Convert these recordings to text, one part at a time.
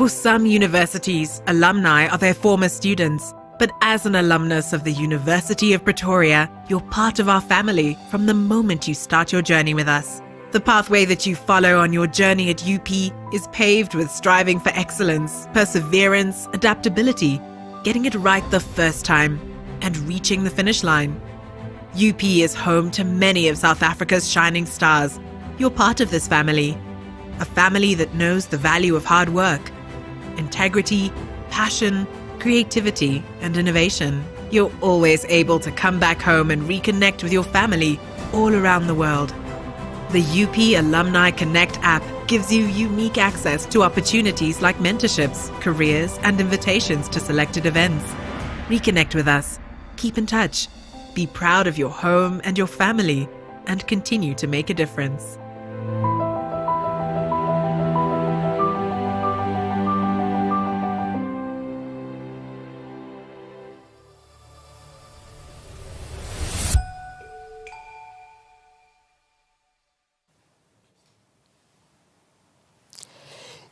For some universities, alumni are their former students. But as an alumnus of the University of Pretoria, you're part of our family from the moment you start your journey with us. The pathway that you follow on your journey at UP is paved with striving for excellence, perseverance, adaptability, getting it right the first time, and reaching the finish line. UP is home to many of South Africa's shining stars. You're part of this family, a family that knows the value of hard work, integrity, passion, creativity, and innovation. You're always able to come back home and reconnect with your family all around the world. The UP Alumni Connect app gives you unique access to opportunities like mentorships, careers, and invitations to selected events. Reconnect with us, keep in touch, be proud of your home and your family, and continue to make a difference.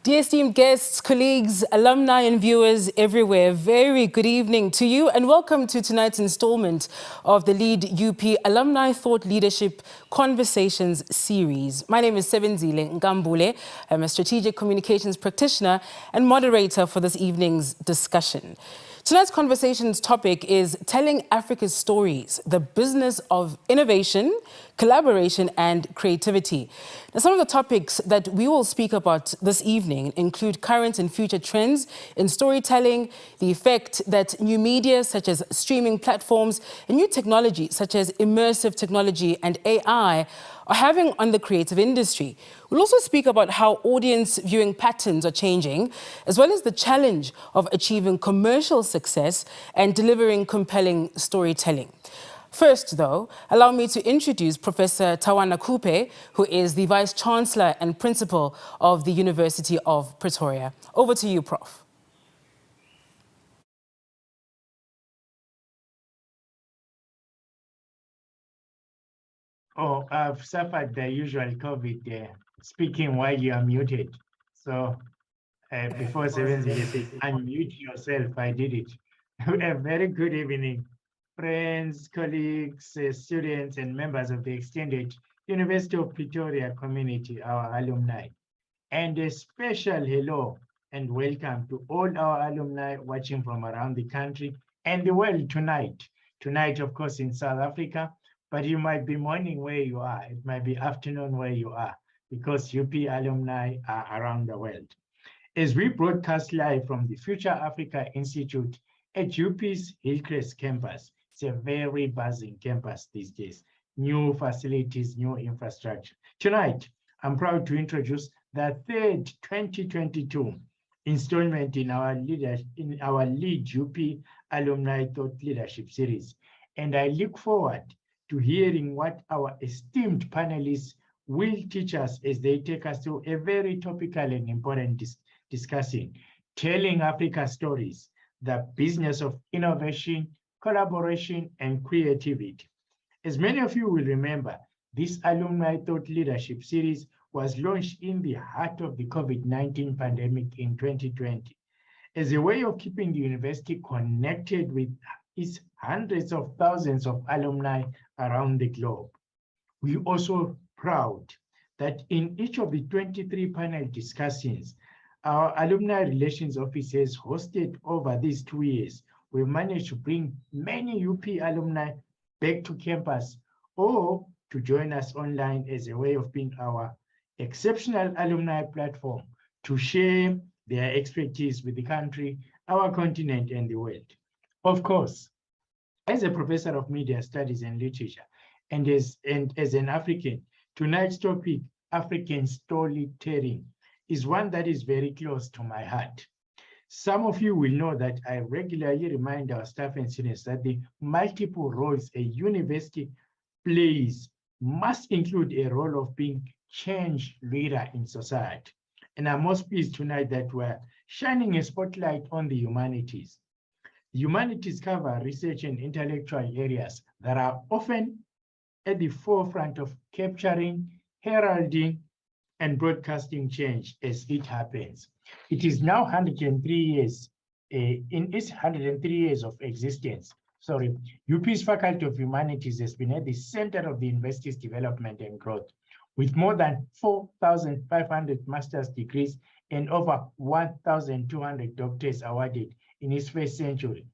Dear esteemed guests, colleagues, alumni and viewers everywhere, very good evening to you and welcome to tonight's installment of the LeadUP Alumni Thought Leadership Conversations series. My name is Sebenzile Ngambule. I'm a strategic communications practitioner and moderator for this evening's discussion. Tonight's conversation's topic is Telling Africa's Stories, the Business of Innovation, Collaboration and Creativity. Now, some of the topics that we will speak about this evening include current and future trends in storytelling, the effect that new media such as streaming platforms and new technology such as immersive technology and AI are having on the creative industry. We'll also speak about how audience viewing patterns are changing, as well as the challenge of achieving commercial success and delivering compelling storytelling. First, though, allow me to introduce Professor Tawana Kupe, who is the Vice Chancellor and Principal of the University of Pretoria. Over to you, Prof. Oh, I've suffered the usual COVID speaking while you are muted. So before Sebenzile said, unmute yourself, I did it. A very good evening, friends, colleagues, students, and members of the extended University of Pretoria community, our alumni. And a special hello and welcome to all our alumni watching from around the country and the world tonight. Tonight, of course, in South Africa, but you might be morning where you are. It might be afternoon where you are, because UP alumni are around the world. As we broadcast live from the Future Africa Institute at UP's Hillcrest campus, it's a very buzzing campus these days. New facilities, new infrastructure. Tonight, I'm proud to introduce the third 2022 installment in our LeadUP Alumni Thought Leadership Series. And I look forward to hearing what our esteemed panelists will teach us as they take us through a very topical and important discussing Telling Africa Stories, the Business of Innovation, Collaboration, and Creativity. As many of you will remember, this Alumni Thought Leadership Series was launched in the heart of the COVID-19 pandemic in 2020 as a way of keeping the university connected with its hundreds of thousands of alumni around the globe. We're also proud that in each of the 23 panel discussions, our alumni relations officers hosted over these 2 years, we managed to bring many UP alumni back to campus or to join us online as a way of being our exceptional alumni platform to share their expertise with the country, our continent, and the world. Of course, as a professor of media studies and literature, and as an African, tonight's topic, African storytelling, is one that is very close to my heart. Some of you will know that I regularly remind our staff and students that the multiple roles a university plays must include a role of being change leader in society. And I'm most pleased tonight that we're shining a spotlight on the humanities. Humanities cover research and intellectual areas that are often at the forefront of capturing, heralding, and broadcasting change as it happens. It is now 103 years, in its 103 years of existence. Sorry, UP's Faculty of Humanities has been at the center of the university's development and growth, with more than 4,500 master's degrees and over 1,200 doctorates awarded in its first century.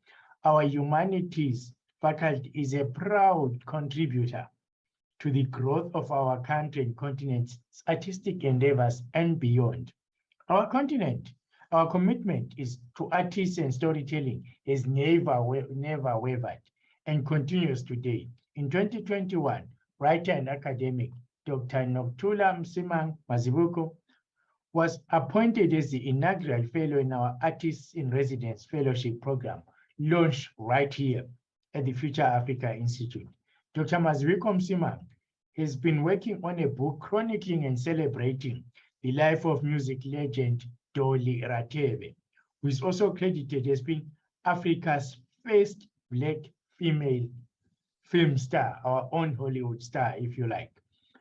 Our humanities faculty is a proud contributor to the growth of our country and continent's artistic endeavors and beyond. Our continent, our commitment is to artists and storytelling has never wavered and continues today. In 2021, writer and academic Dr. Nokuthula Msimang Mazibuko was appointed as the inaugural fellow in our Artists in Residence Fellowship Program, launched right here at the Future Africa Institute. Dr. Mazibuko Msimang has been working on a book chronicling and celebrating the life of music legend Dolly Ratebe, who is also credited as being Africa's first Black female film star, our own Hollywood star, if you like.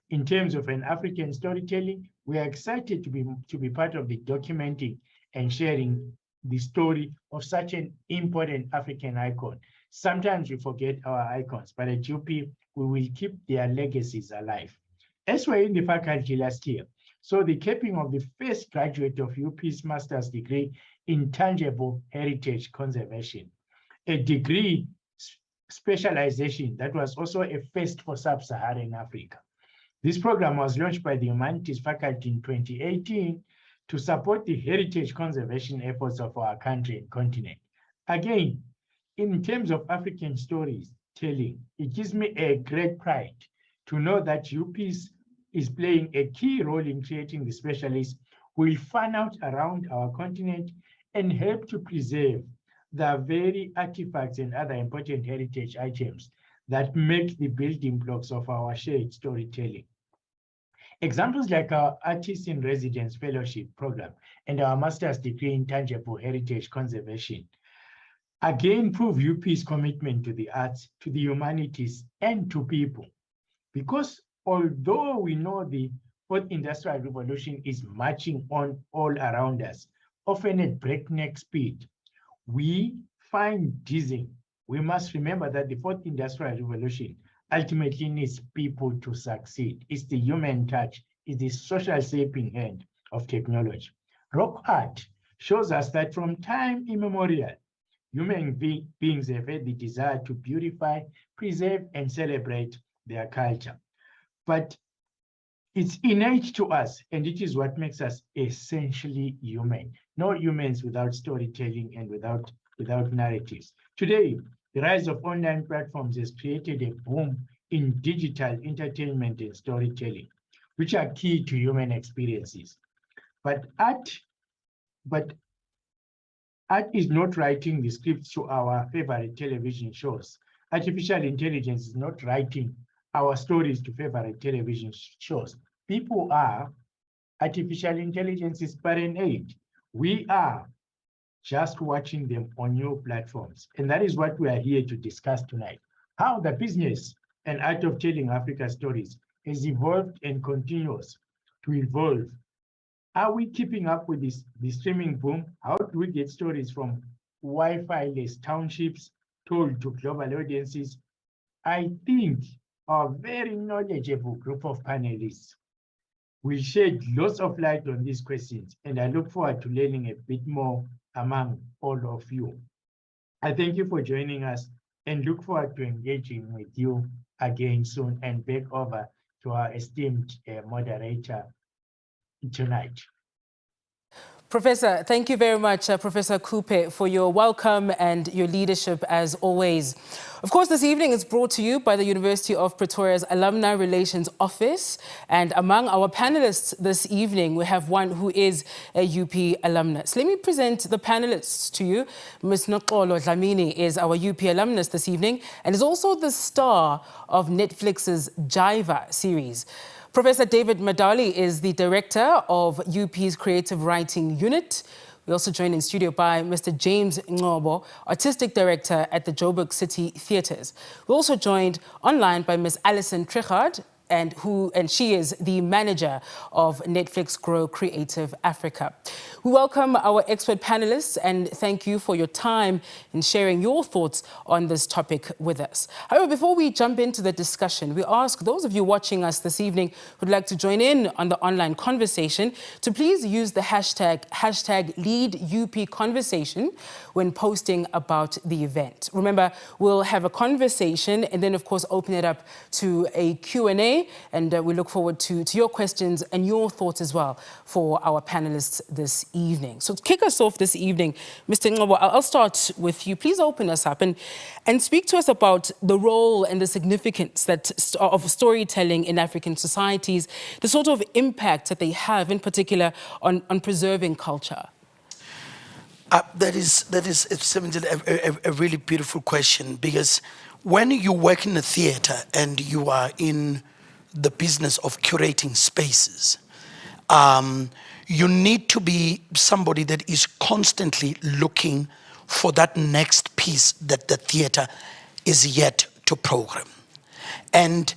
In terms of an African storytelling, we are excited to be part of the documenting and sharing the story of such an important African icon. Sometimes we forget our icons, but at UP, we will keep their legacies alive. As we're in the faculty last year, so the capping of the first graduate of UP's master's degree in tangible heritage conservation, a degree specialization that was also a first for sub-Saharan Africa. This program was launched by the Humanities faculty in 2018 to support the heritage conservation efforts of our country and continent. Again, in terms of African stories telling, it gives me a great pride to know that UP's is playing a key role in creating the specialists who will fan out around our continent and help to preserve the very artifacts and other important heritage items that make the building blocks of our shared storytelling. Examples like our Artists in Residence Fellowship Program and our Master's Degree in Tangible Heritage Conservation again prove UP's commitment to the arts, to the humanities, and to people. Because although we know the fourth industrial revolution is marching on all around us, often at breakneck speed, we find dizzying. We must remember that the fourth industrial revolution ultimately needs people to succeed. It's the human touch, it's the social shaping hand of technology. Rock art shows us that from time immemorial, human beings have had the desire to beautify, preserve, and celebrate their culture. But it's innate to us, and it is what makes us essentially human. No humans without storytelling and without narratives. Today, the rise of online platforms has created a boom in digital entertainment and storytelling, which are key to human experiences. But art is not writing the scripts to our favorite television shows. Artificial intelligence is not writing our stories to favorite television shows. People are. Artificial intelligence is but an aid. We are just watching them on new platforms. And that is what we are here to discuss tonight. How the business and art of telling Africa stories has evolved and continues to evolve. Are we keeping up with the streaming boom? How do we get stories from Wi-Fi-less townships told to global audiences? I think our very knowledgeable group of panelists will shed lots of light on these questions, and I look forward to learning a bit more among all of you. I thank you for joining us and look forward to engaging with you again soon, and back over to our esteemed moderator tonight. Professor, thank you very much, Professor Coupe, for your welcome and your leadership as always. Of course, this evening is brought to you by the University of Pretoria's Alumni Relations Office. And among our panelists this evening, we have one who is a UP alumnus. Let me present the panelists to you. Ms. Noxolo Dlamini is our UP alumnus this evening and is also the star of Netflix's Jiva series. Professor David Madali is the director of UP's Creative Writing Unit. We're also joined in studio by Mr. James Ngobo, artistic director at the Joburg City Theatres. We're also joined online by Ms. Alison Trichard, and she is the manager of Netflix Grow Creative Africa. We welcome our expert panelists and thank you for your time in sharing your thoughts on this topic with us. However, before we jump into the discussion, we ask those of you watching us this evening who'd like to join in on the online conversation to please use the hashtag LeadUP conversation when posting about the event. Remember, we'll have a conversation and then, of course, open it up to a Q&A, and we look forward to your questions and your thoughts as well for our panelists this evening. So to kick us off this evening, Mr. Ngobo, I'll start with you. Please open us up and speak to us about the role and the significance of storytelling in African societies, the sort of impact that they have, in particular, on preserving culture. That is a really beautiful question, because when you work in a theater and you are in the business of curating spaces, you need to be somebody that is constantly looking for that next piece that the theater is yet to program. And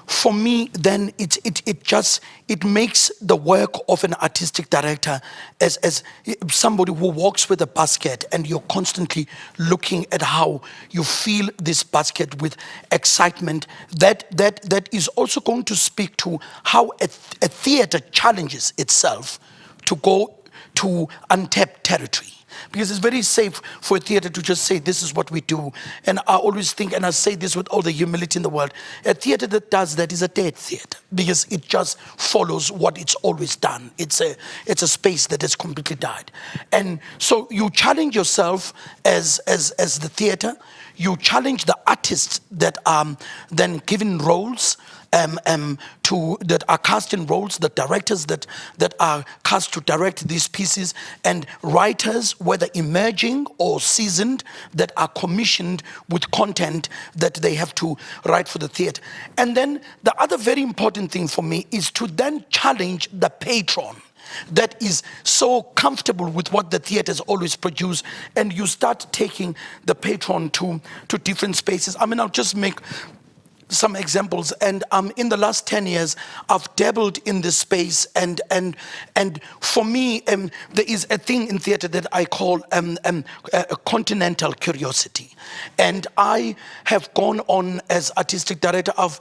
for me, then it makes the work of an artistic director as somebody who walks with a basket, and you're constantly looking at how you fill this basket with excitement. That is also going to speak to how a theater challenges itself to go to untapped territory. Because it's very safe for a theater to just say, this is what we do. And I always think, and I say this with all the humility in the world, a theater that does that is a dead theater, because it just follows what it's always done. It's a space that has completely died. And so you challenge yourself as the theater. You challenge the artists that are then given roles, that are cast in roles, the directors that are cast to direct these pieces, and writers, whether emerging or seasoned, that are commissioned with content that they have to write for the theater. And then the other very important thing for me is to then challenge the patron that is so comfortable with what the theater has always produced, and you start taking the patron to different spaces. I mean, I'll just make some examples, and in the last 10 years I've dabbled in this space, and for me there is a thing in theater that I call a continental curiosity, and I have gone on as artistic director. I've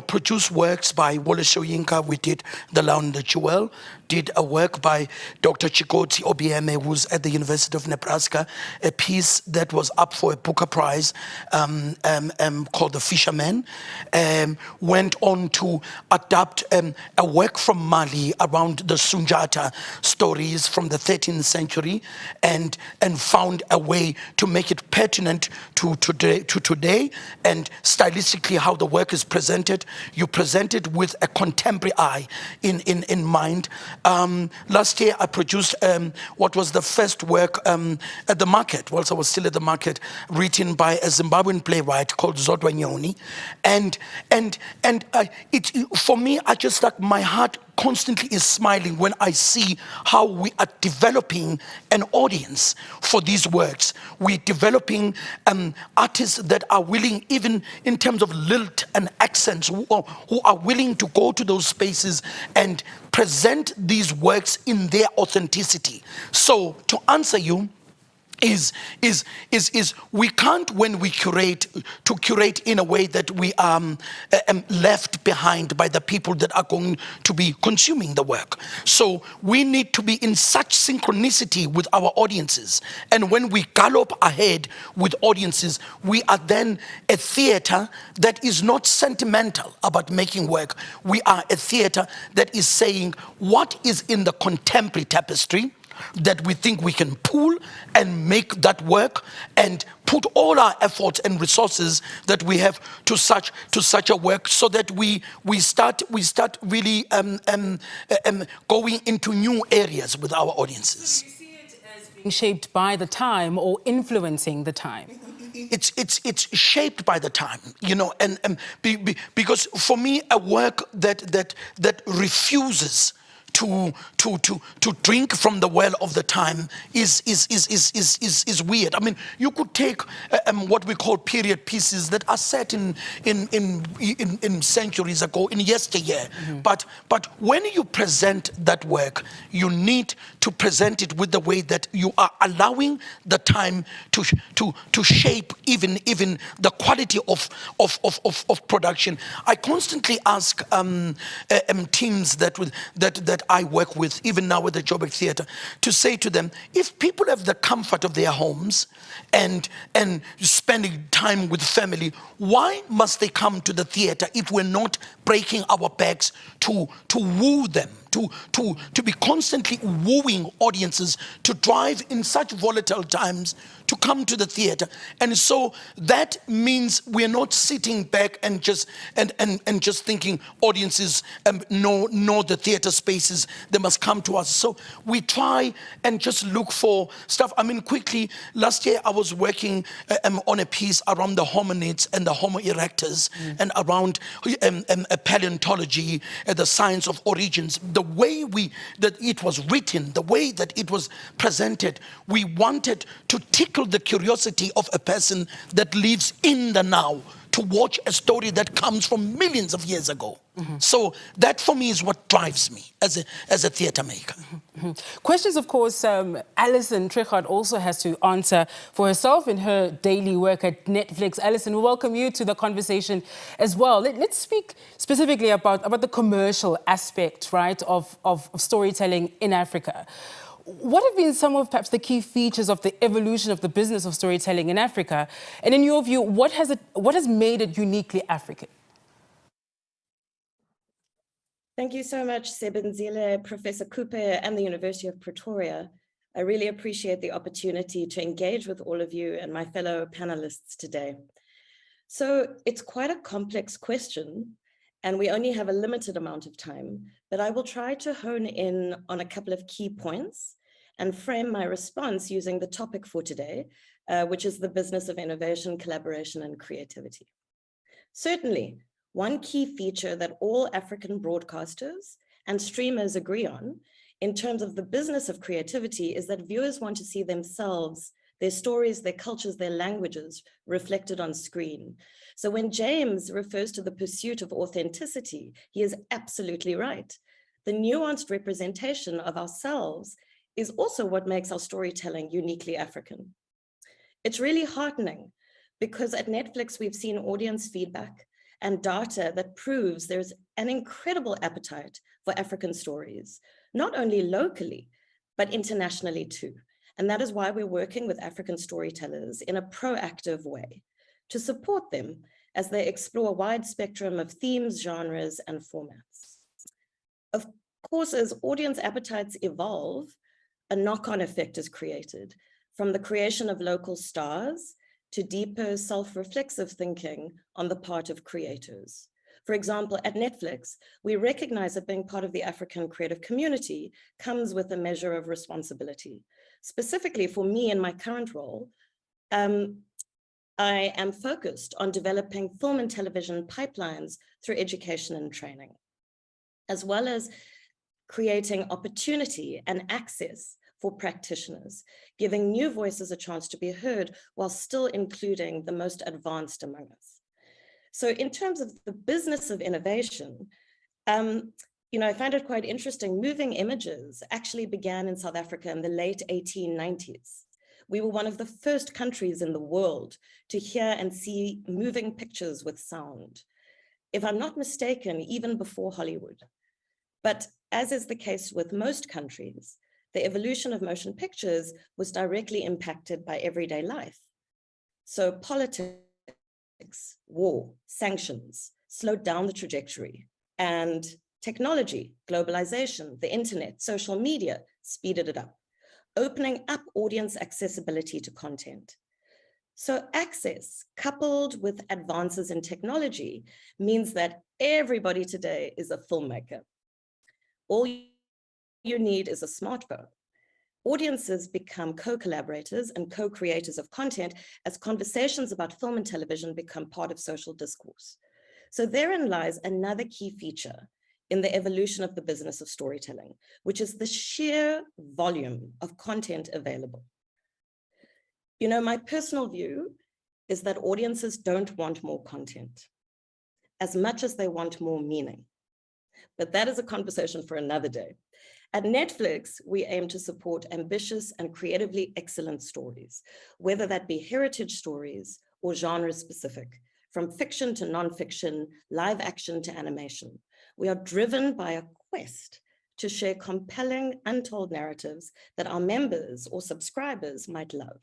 produced works by Wole Soyinka. We did The Lion and the Jewel, did a work by Dr. Chikoti Obieme, who's at the University of Nebraska, a piece that was up for a Booker Prize called The Fisherman. Went on to adapt a work from Mali around the Sunjata stories from the 13th century, and found a way to make it pertinent to today, and stylistically how the work is presented. You present it with a contemporary eye in mind. Last year I produced what was the first work at the market, whilst I was still at the market, written by a Zimbabwean playwright called Zodwa Nyoni. And for me, I just, like, my heart constantly is smiling when I see how we are developing an audience for these works. We're developing artists that are willing, even in terms of lilt and accents, who are willing to go to those spaces and present these works in their authenticity. So to answer you, is we can't, when we curate in a way that we are left behind by the people that are going to be consuming the work. So we need to be in such synchronicity with our audiences, and when we gallop ahead with audiences, we are then a theater that is not sentimental about making work. We are a theater that is saying what is in the contemporary tapestry that we think we can pull and make that work, and put all our efforts and resources that we have to such a work, so that we start really going into new areas with our audiences. So do you see it as being shaped by the time or influencing the time? It's shaped by the time, because for me, a work that refuses to drink from the well of the time is weird. I mean, you could take what we call period pieces that are set in centuries ago, in yesteryear. But when you present that work, you need to present it with the way that you are allowing the time to shape even the quality of production. I constantly ask teams that I work with, even now with the Joburg Theatre, to say to them, if people have the comfort of their homes and spending time with family, why must they come to the theatre if we're not breaking our backs to woo them, to be constantly wooing audiences, to drive in such volatile times to come to the theatre? And so that means we're not sitting back and just thinking audiences know the theatre spaces, they must come to us. So we try and just look for stuff. I mean, quickly, last year I was working on a piece around the hominids and the Homo erectus, and around paleontology, the science of origins. The way that it was written, the way that it was presented, we wanted to tickle the curiosity of a person that lives in the now, to watch a story that comes from millions of years ago. So that for me is what drives me as a theatre maker. Questions, of course, Alison Trichard also has to answer for herself in her daily work at Netflix. Alison, we welcome you to the conversation as well. Let's speak specifically about the commercial aspect, right, of storytelling in Africa. What have been some of perhaps the key features of the evolution of the business of storytelling in Africa? And in your view, what has made it uniquely African? Thank you so much, Sebenzile, Professor Cooper, and the University of Pretoria. I really appreciate the opportunity to engage with all of you and my fellow panelists today. So it's quite a complex question, and we only have a limited amount of time, but I will try to hone in on a couple of key points and frame my response using the topic for today, which is the business of innovation, collaboration, and creativity. Certainly, one key feature that all African broadcasters and streamers agree on in terms of the business of creativity is that viewers want to see themselves, their stories, their cultures, their languages reflected on screen. So when James refers to the pursuit of authenticity, he is absolutely right. The nuanced representation of ourselves is also what makes our storytelling uniquely African. It's really heartening because at Netflix, we've seen audience feedback and data that proves there's an incredible appetite for African stories, not only locally, but internationally too. And that is why we're working with African storytellers in a proactive way to support them as they explore a wide spectrum of themes, genres, and formats. Of course, as audience appetites evolve, a knock-on effect is created, from the creation of local stars to deeper self-reflexive thinking on the part of creators. For example, at Netflix, we recognize that being part of the African creative community comes with a measure of responsibility. Specifically for me in my current role, I am focused on developing film and television pipelines through education and training, as well as creating opportunity and access for practitioners, giving new voices a chance to be heard while still including the most advanced among us. So in terms of the business of innovation, I find it quite interesting. Moving images actually began in South Africa in the late 1890s. We were one of the first countries in the world to hear and see moving pictures with sound, if I'm not mistaken, even before Hollywood. But as is the case with most countries, the evolution of motion pictures was directly impacted by everyday life. So politics, war, sanctions slowed down the trajectory, and technology, globalization, the internet, social media speeded it up, opening up audience accessibility to content. So access coupled with advances in technology means that everybody today is a filmmaker. All you need is a smartphone. Audiences become co-collaborators and co-creators of content as conversations about film and television become part of social discourse. So therein lies another key feature in the evolution of the business of storytelling, which is the sheer volume of content available. You know, my personal view is that audiences don't want more content as much as they want more meaning. But that is a conversation for another day. At Netflix, we aim to support ambitious and creatively excellent stories, whether that be heritage stories or genre specific, from fiction to nonfiction, live action to animation. We are driven by a quest to share compelling, untold narratives that our members or subscribers might love.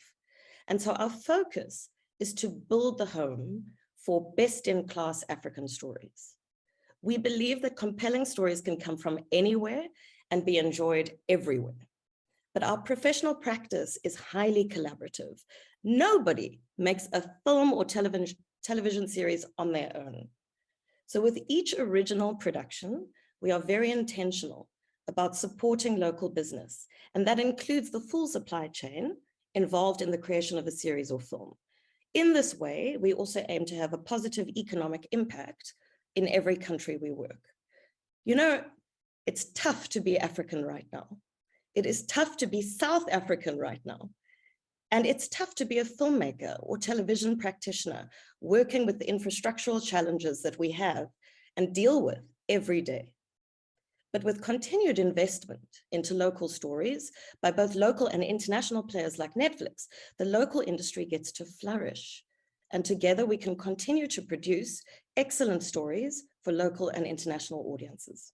And so our focus is to build the home for best-in-class African stories. We believe that compelling stories can come from anywhere and be enjoyed everywhere. But our professional practice is highly collaborative. Nobody makes a film or television series on their own. So with each original production, we are very intentional about supporting local business, and that includes the full supply chain involved in the creation of a series or film. In this way, we also aim to have a positive economic impact in every country we work. You know, it's tough to be African right now. It is tough to be South African right now. And it's tough to be a filmmaker or television practitioner working with the infrastructural challenges that we have and deal with every day. But with continued investment into local stories by both local and international players like Netflix, the local industry gets to flourish. And together we can continue to produce excellent stories for local and international audiences.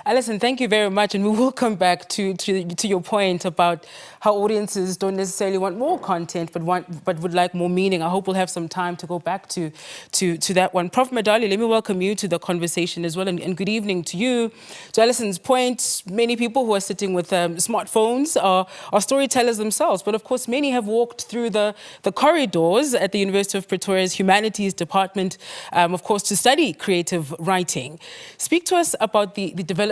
Alison, thank you very much. And we will come back to your point about how audiences don't necessarily want more content, but would like more meaning. I hope we'll have some time to go back to that one. Prof. Madali, let me welcome you to the conversation as well. And good evening to you. To Alison's point, many people who are sitting with smartphones are storytellers themselves. But of course, many have walked through the corridors at the University of Pretoria's Humanities Department, of course, to study creative writing. Speak to us about the development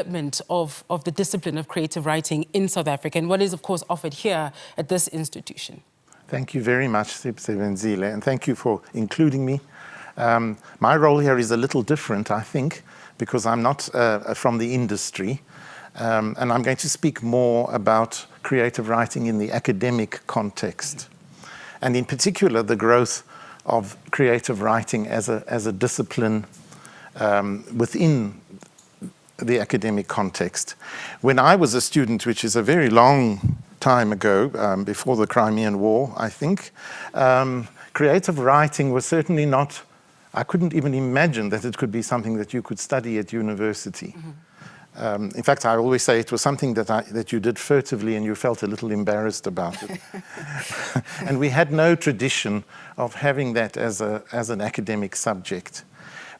of the discipline of creative writing in South Africa and what is, of course, offered here at this institution. Thank you very much, Sebenzile, and thank you for including me. My role here is a little different, I think, because I'm not from the industry, and I'm going to speak more about creative writing in the academic context, and in particular, the growth of creative writing as a discipline within the academic context. When I was a student, which is a very long time ago, before the Crimean War, I think, creative writing was certainly not, I couldn't even imagine that it could be something that you could study at university. Mm-hmm. In fact, I always say it was something that you did furtively and you felt a little embarrassed about it. And we had no tradition of having that as an academic subject.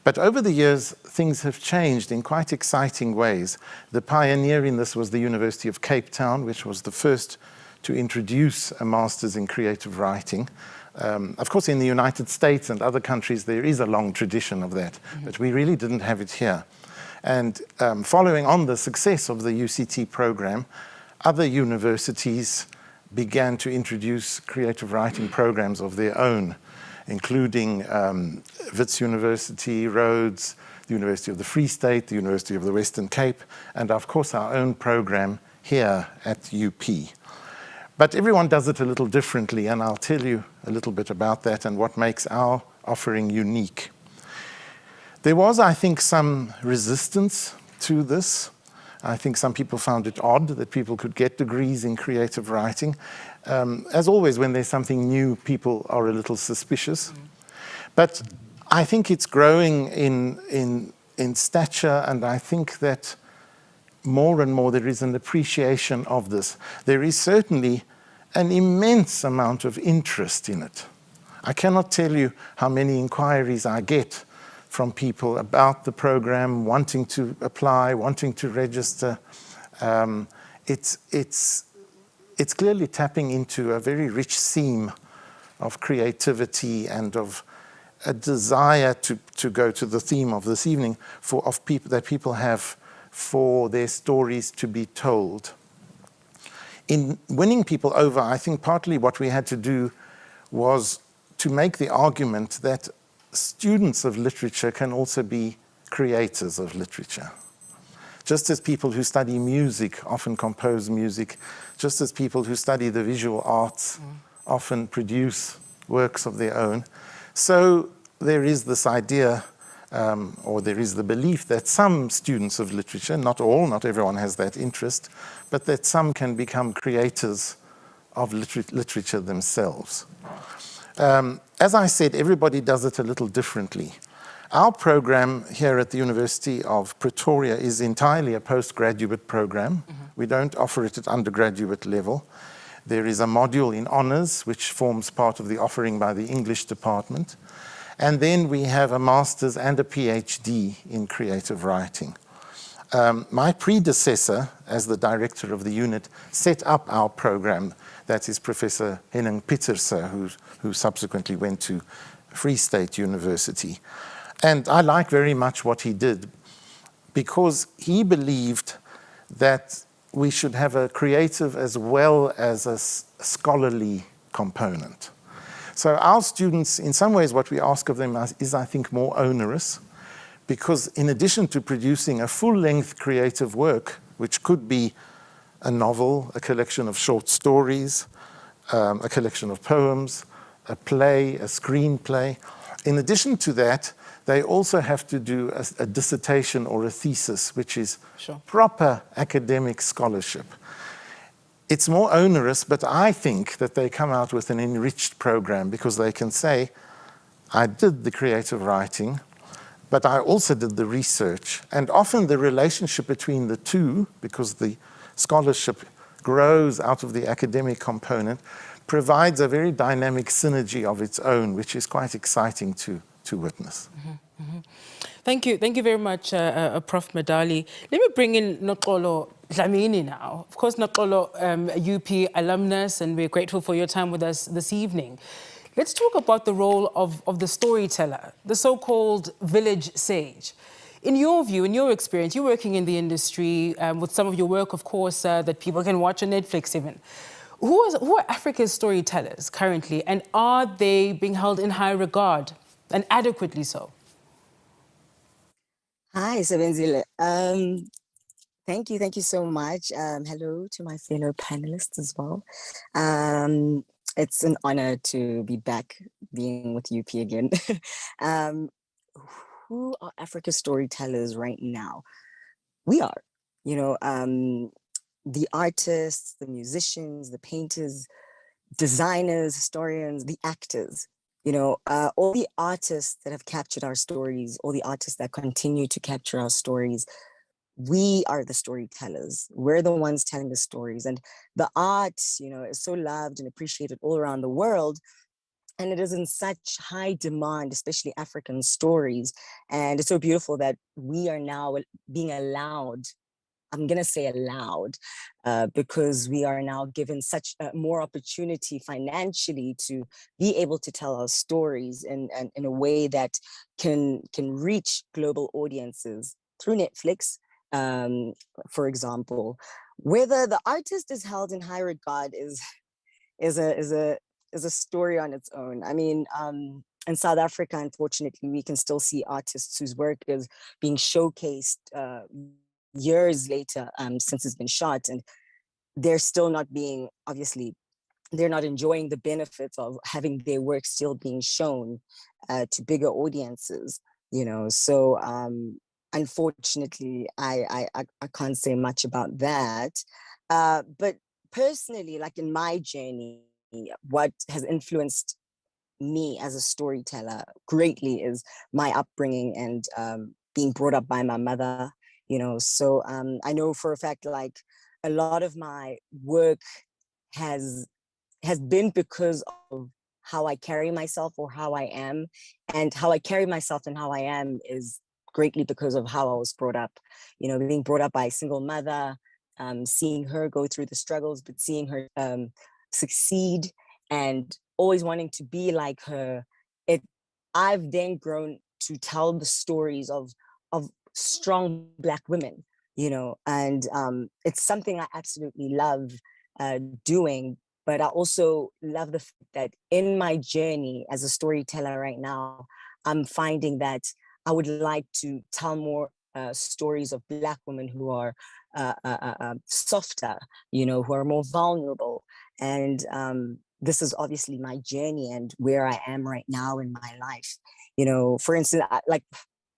But over the years, things have changed in quite exciting ways. The pioneer in this was the University of Cape Town, which was the first to introduce a master's in creative writing. Of course, in the United States and other countries, there is a long tradition of that, but we really didn't have it here. And following on the success of the UCT program, other universities began to introduce creative writing programs of their own, including Wits University, Rhodes, the University of the Free State, the University of the Western Cape, and of course our own program here at UP. But everyone does it a little differently, and I'll tell you a little bit about that and what makes our offering unique. There was, I think, some resistance to this. I think some people found it odd that people could get degrees in creative writing. As always, when there's something new, people are a little suspicious. But I think it's growing in stature, and I think that more and more there is an appreciation of this. There is certainly an immense amount of interest in it. I cannot tell you how many inquiries I get from people about the program, wanting to apply, wanting to register. It's clearly tapping into a very rich seam of creativity and of a desire to go to the theme of this evening that people have for their stories to be told. In winning people over, I think partly what we had to do was to make the argument that students of literature can also be creators of literature. Just as people who study music often compose music, just as people who study the visual arts often produce works of their own, so there is this idea, or there is the belief that some students of literature, not all, not everyone has that interest, but that some can become creators of literature themselves. As I said, everybody does it a little differently. Our program here at the University of Pretoria is entirely a postgraduate program. We don't offer it at undergraduate level. There is a module in honours, which forms part of the offering by the English department. And then we have a master's and a PhD in creative writing. My predecessor, as the director of the unit, set up our program. That is Professor Henning Pieterse, who subsequently went to Free State University. And I like very much what he did, because he believed that we should have a creative as well as a scholarly component. So our students, in some ways, what we ask of them is, I think, more onerous, because in addition to producing a full-length creative work, which could be a novel, a collection of short stories, a collection of poems, a play, a screenplay, in addition to that, they also have to do a dissertation or a thesis, which is proper academic scholarship. It's more onerous, but I think that they come out with an enriched program, because they can say, I did the creative writing, but I also did the research. And often the relationship between the two, because the scholarship grows out of the academic component, provides a very dynamic synergy of its own, which is quite exciting to witness. Thank you very much, Prof. Madali. Let me bring in Noxolo Dlamini now. Of course, Noxolo, a UP alumnus, and we're grateful for your time with us this evening. Let's talk about the role of the storyteller, the so-called village sage. In your view, in your experience, you're working in the industry with some of your work, of course, that people can watch on Netflix even. Who are Africa's storytellers currently, and are they being held in high regard, and adequately so? Hi, Sebenzile. Thank you so much. Hello to my fellow panelists as well. It's an honor to be back being with UP again. Who are Africa's storytellers right now? We are, the artists, the musicians, the painters, designers, historians, the actors. All the artists that have captured our stories, all the artists that continue to capture our stories, we are the storytellers. We're the ones telling the stories. And the art, is so loved and appreciated all around the world. And it is in such high demand, especially African stories. And it's so beautiful that we are now being allowed, I'm going to say allowed, because we are now given such more opportunity financially to be able to tell our stories in a way that can reach global audiences through Netflix, for example. Whether the artist is held in high regard is a story on its own. I mean, in South Africa, unfortunately, we can still see artists whose work is being showcased years later since it's been shot, and they're still not being, obviously, they're not enjoying the benefits of having their work still being shown to bigger audiences, so unfortunately I can't say much about that, but personally, like in my journey, what has influenced me as a storyteller greatly is my upbringing and being brought up by my mother. So I know for a fact, like, a lot of my work has been because of how I carry myself or how I am, and how I carry myself and how I am is greatly because of how I was brought up. Being brought up by a single mother, seeing her go through the struggles, but seeing her succeed and always wanting to be like her. I've then grown to tell the stories of strong Black women, and it's something I absolutely love doing. But I also love the fact that in my journey as a storyteller right now, I'm finding that I would like to tell more stories of Black women who are softer, you know, who are more vulnerable. And this is obviously my journey and where I am right now in my life. You know, for instance,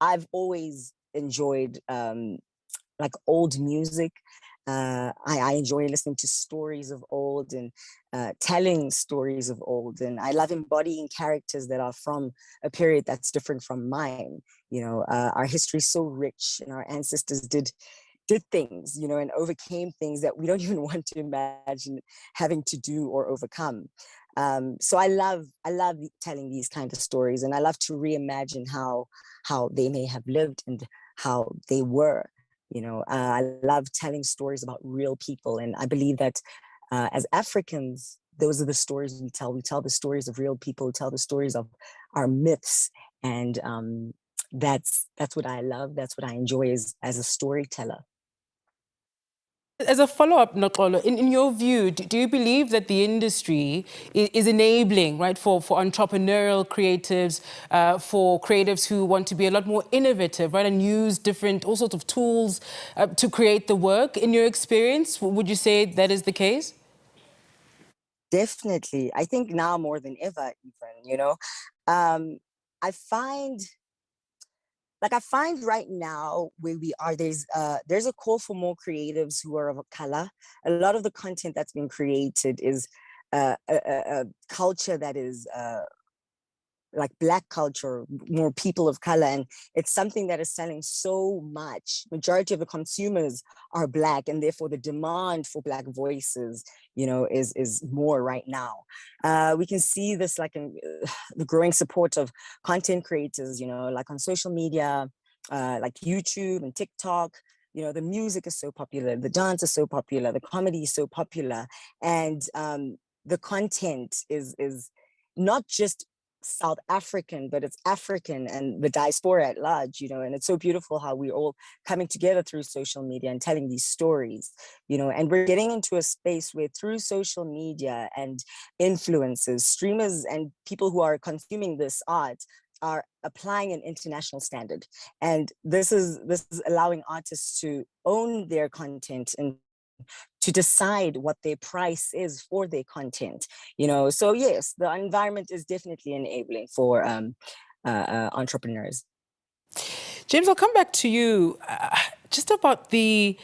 I've always enjoyed like old music. I enjoy listening to stories of old and telling stories of old. And I love embodying characters that are from a period that's different from mine. You know, our history is so rich and our ancestors did things, you know, and overcame things that we don't even want to imagine having to do or overcome. So I love telling these kind of stories, and I love to reimagine how they may have lived and how they were. You know, I love telling stories about real people, and I believe that as Africans, those are the stories we tell. We tell the stories of real people, we tell the stories of our myths, and that's what I love. That's what I enjoy as a storyteller. As a follow-up, Nokolo, in your view, do you believe that the industry is enabling, right, for entrepreneurial creatives, for creatives who want to be a lot more innovative, right, and use all sorts of tools to create the work? In your experience, would you say that is the case? Definitely. I think now more than ever, even, you know, I find right now where we are, there's a call for more creatives who are of color. A lot of the content that's been created is a culture that is like Black culture, more people of color, and it's something that is selling so much. Majority of the consumers are Black, and therefore the demand for Black voices, you know, is more right now. We can see this like in the growing support of content creators, you know, like on social media, like YouTube and TikTok. You know, the music is so popular, the dance is so popular, the comedy is so popular, and the content is not just South African, but it's African and the diaspora at large, you know, and it's so beautiful how we're all coming together through social media and telling these stories, you know, and we're getting into a space where through social media and influencers, streamers, and people who are consuming this art are applying an international standard. And this is allowing artists to own their content and to decide what their price is for their content, you know. So yes, the environment is definitely enabling for entrepreneurs. James, I'll come back to you just about the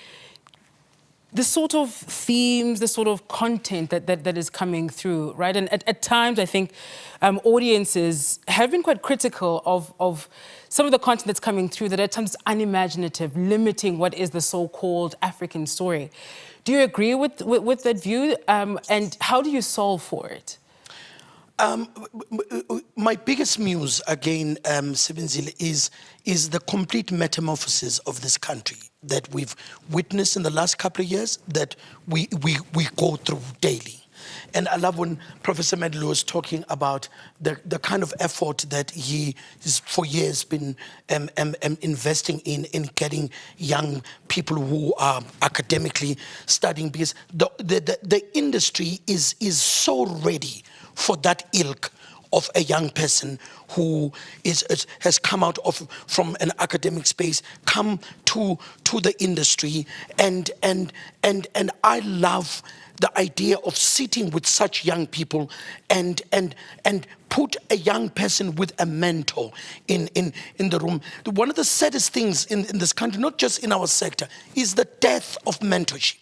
sort of themes, the sort of content that is coming through, right? And at times, I think audiences have been quite critical of some of the content that's coming through that at times is unimaginative, limiting what is the so-called African story. Do you agree with that view? And how do you solve for it? My biggest muse, again, Sebenzile, is the complete metamorphosis of this country that we've witnessed in the last couple of years, that we go through daily. And I love when Professor Medley was talking about the kind of effort that he has for years been investing in getting young people who are academically studying, because the industry is so ready for that ilk of a young person who has come out from an academic space, come to the industry, and I love the idea of sitting with such young people and put a young person with a mentor in the room. One of the saddest things in this country, not just in our sector, is the death of mentorship.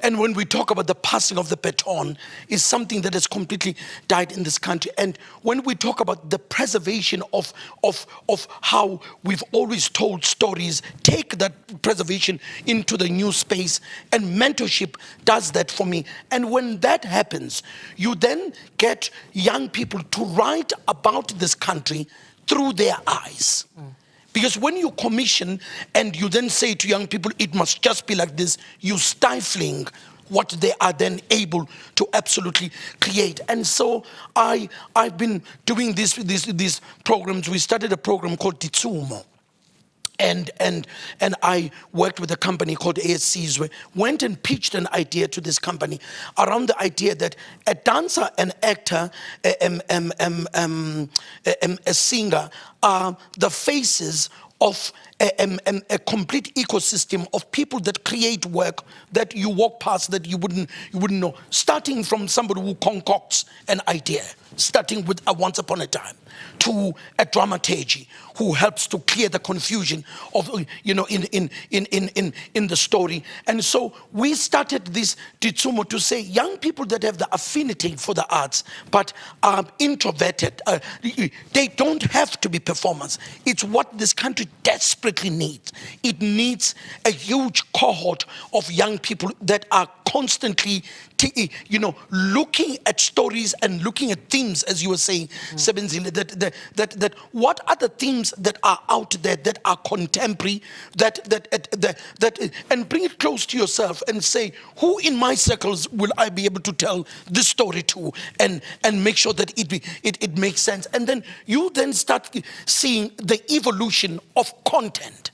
And when we talk about the passing of the baton, is something that has completely died in this country. And when we talk about the preservation of how we've always told stories, take that preservation into the new space, and mentorship does that for me. And when that happens, you then get young people to write about this country through their eyes. Because when you commission and you then say to young people, it must just be like this, you're stifling what they are then able to absolutely create. And so I've been doing these programs. We started a program called Titsumo, And I worked with a company called ASCs, where went and pitched an idea to this company around the idea that a dancer, an actor, a singer are the faces of a complete ecosystem of people that create work that you walk past that you wouldn't know. Starting from somebody who concocts an idea, starting with a Once Upon a Time, to a dramaturgy who helps to clear the confusion of in the story. And so we started this Ditsumo to say young people that have the affinity for the arts but are introverted, they don't have to be performers. It's what this country desperately needs. It needs a huge cohort of young people that are constantly looking at stories and looking at themes, as you were saying, Sebenzile, that what are the themes that are out there that are contemporary, that and bring it close to yourself and say, who in my circles will I be able to tell this story to, and make sure that it makes sense. And then you then start seeing the evolution of content.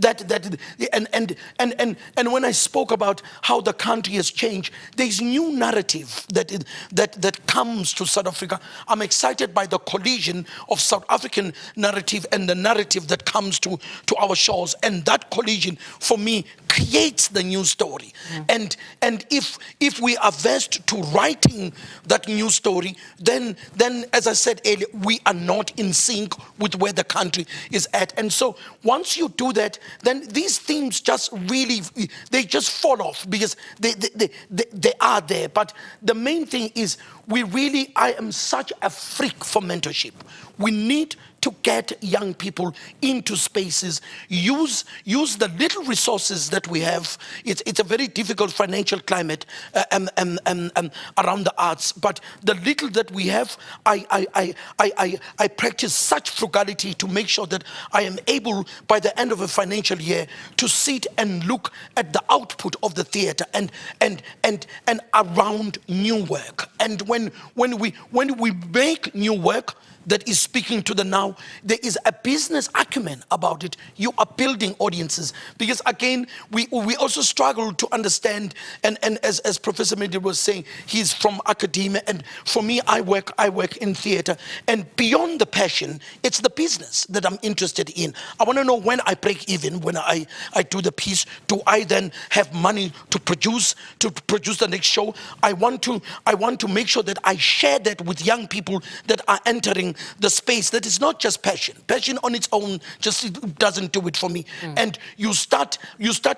And when I spoke about how the country has changed, there's new narrative that comes to South Africa. I'm excited by the collision of South African narrative and the narrative that comes to our shores, and that collision for me creates the new story. And if we are versed to writing that new story, then as I said earlier, we are not in sync with where the country is at. And so once you do that, then these themes just really, they just fall off because they are there. But the main thing is I am such a freak for mentorship. We need to get young people into spaces, use the little resources that we have. It's a very difficult financial climate around the arts, but the little that we have, I practice such frugality to make sure that I am able, by the end of a financial year, to sit and look at the output of the theater and around new work. And when we make new work that is speaking to the now, there is a business acumen about it. You are building audiences. Because again, we also struggle to understand, and as Professor Mehdi was saying, he's from academia, and for me, I work in theater, and beyond the passion, it's the business that I'm interested in. I want to know when I break even, when I do the piece, do I then have money to produce the next show? I want to make sure that I share that with young people that are entering the space. That is not just passion. Passion on its own just doesn't do it for me. And you start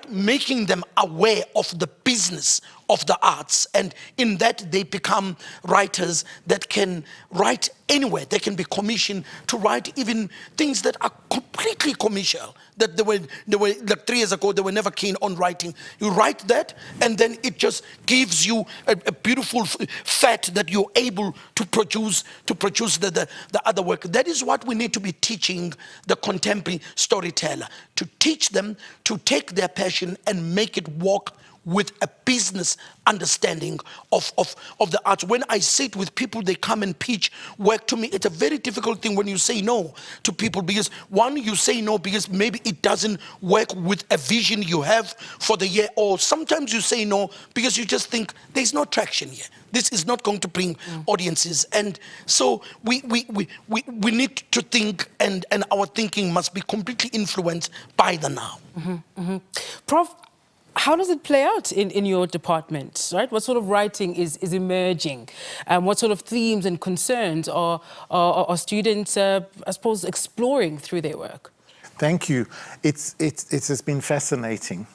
making them aware of the business of the arts, and in that they become writers that can write anywhere. They can be commissioned to write even things that are completely commercial, that they were like 3 years ago they were never keen on writing. You write that, and then it just gives you a beautiful fat that you're able to produce the other work. That is what we need to be teaching the contemporary storyteller, to teach them to take their passion and make it work with a business understanding of the arts. When I sit with people, they come and pitch work to me. It's a very difficult thing when you say no to people, because one, you say no because maybe it doesn't work with a vision you have for the year, or sometimes you say no because you just think there's no traction here. This is not going to bring audiences. And so we need to think, and our thinking must be completely influenced by the now. Prof, how does it play out in your department, right? What sort of writing is emerging? What sort of themes and concerns are students, I suppose, exploring through their work? Thank you. It has been fascinating.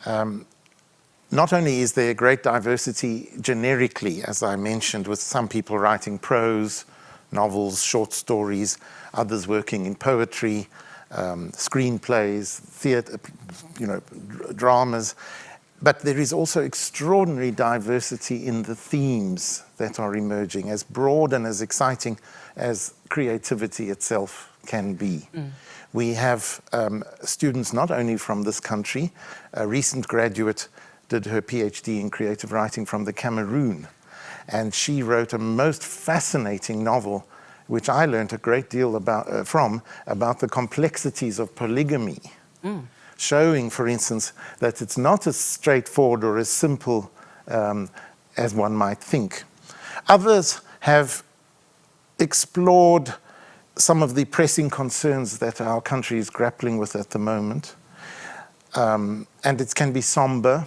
Not only is there great diversity generically, as I mentioned, with some people writing prose, novels, short stories, others working in poetry, screenplays, theatre, dramas, but there is also extraordinary diversity in the themes that are emerging, as broad and as exciting as creativity itself can be. We have students not only from this country. A recent graduate did her PhD in creative writing from the Cameroon, and she wrote a most fascinating novel which I learned a great deal about about the complexities of polygamy, showing, for instance, that it's not as straightforward or as simple as one might think. Others have explored some of the pressing concerns that our country is grappling with at the moment. And it can be somber,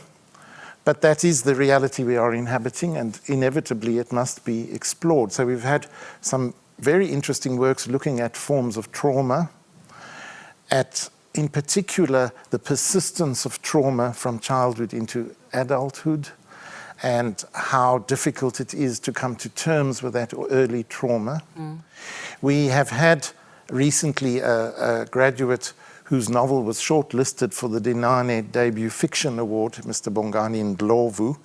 but that is the reality we are inhabiting, and inevitably it must be explored. So we've had some very interesting works looking at forms of trauma, at, in particular, the persistence of trauma from childhood into adulthood, and how difficult it is to come to terms with that early trauma. We have had recently a graduate whose novel was shortlisted for the Dinane Debut Fiction Award, Mr. Bongani Ndlovu,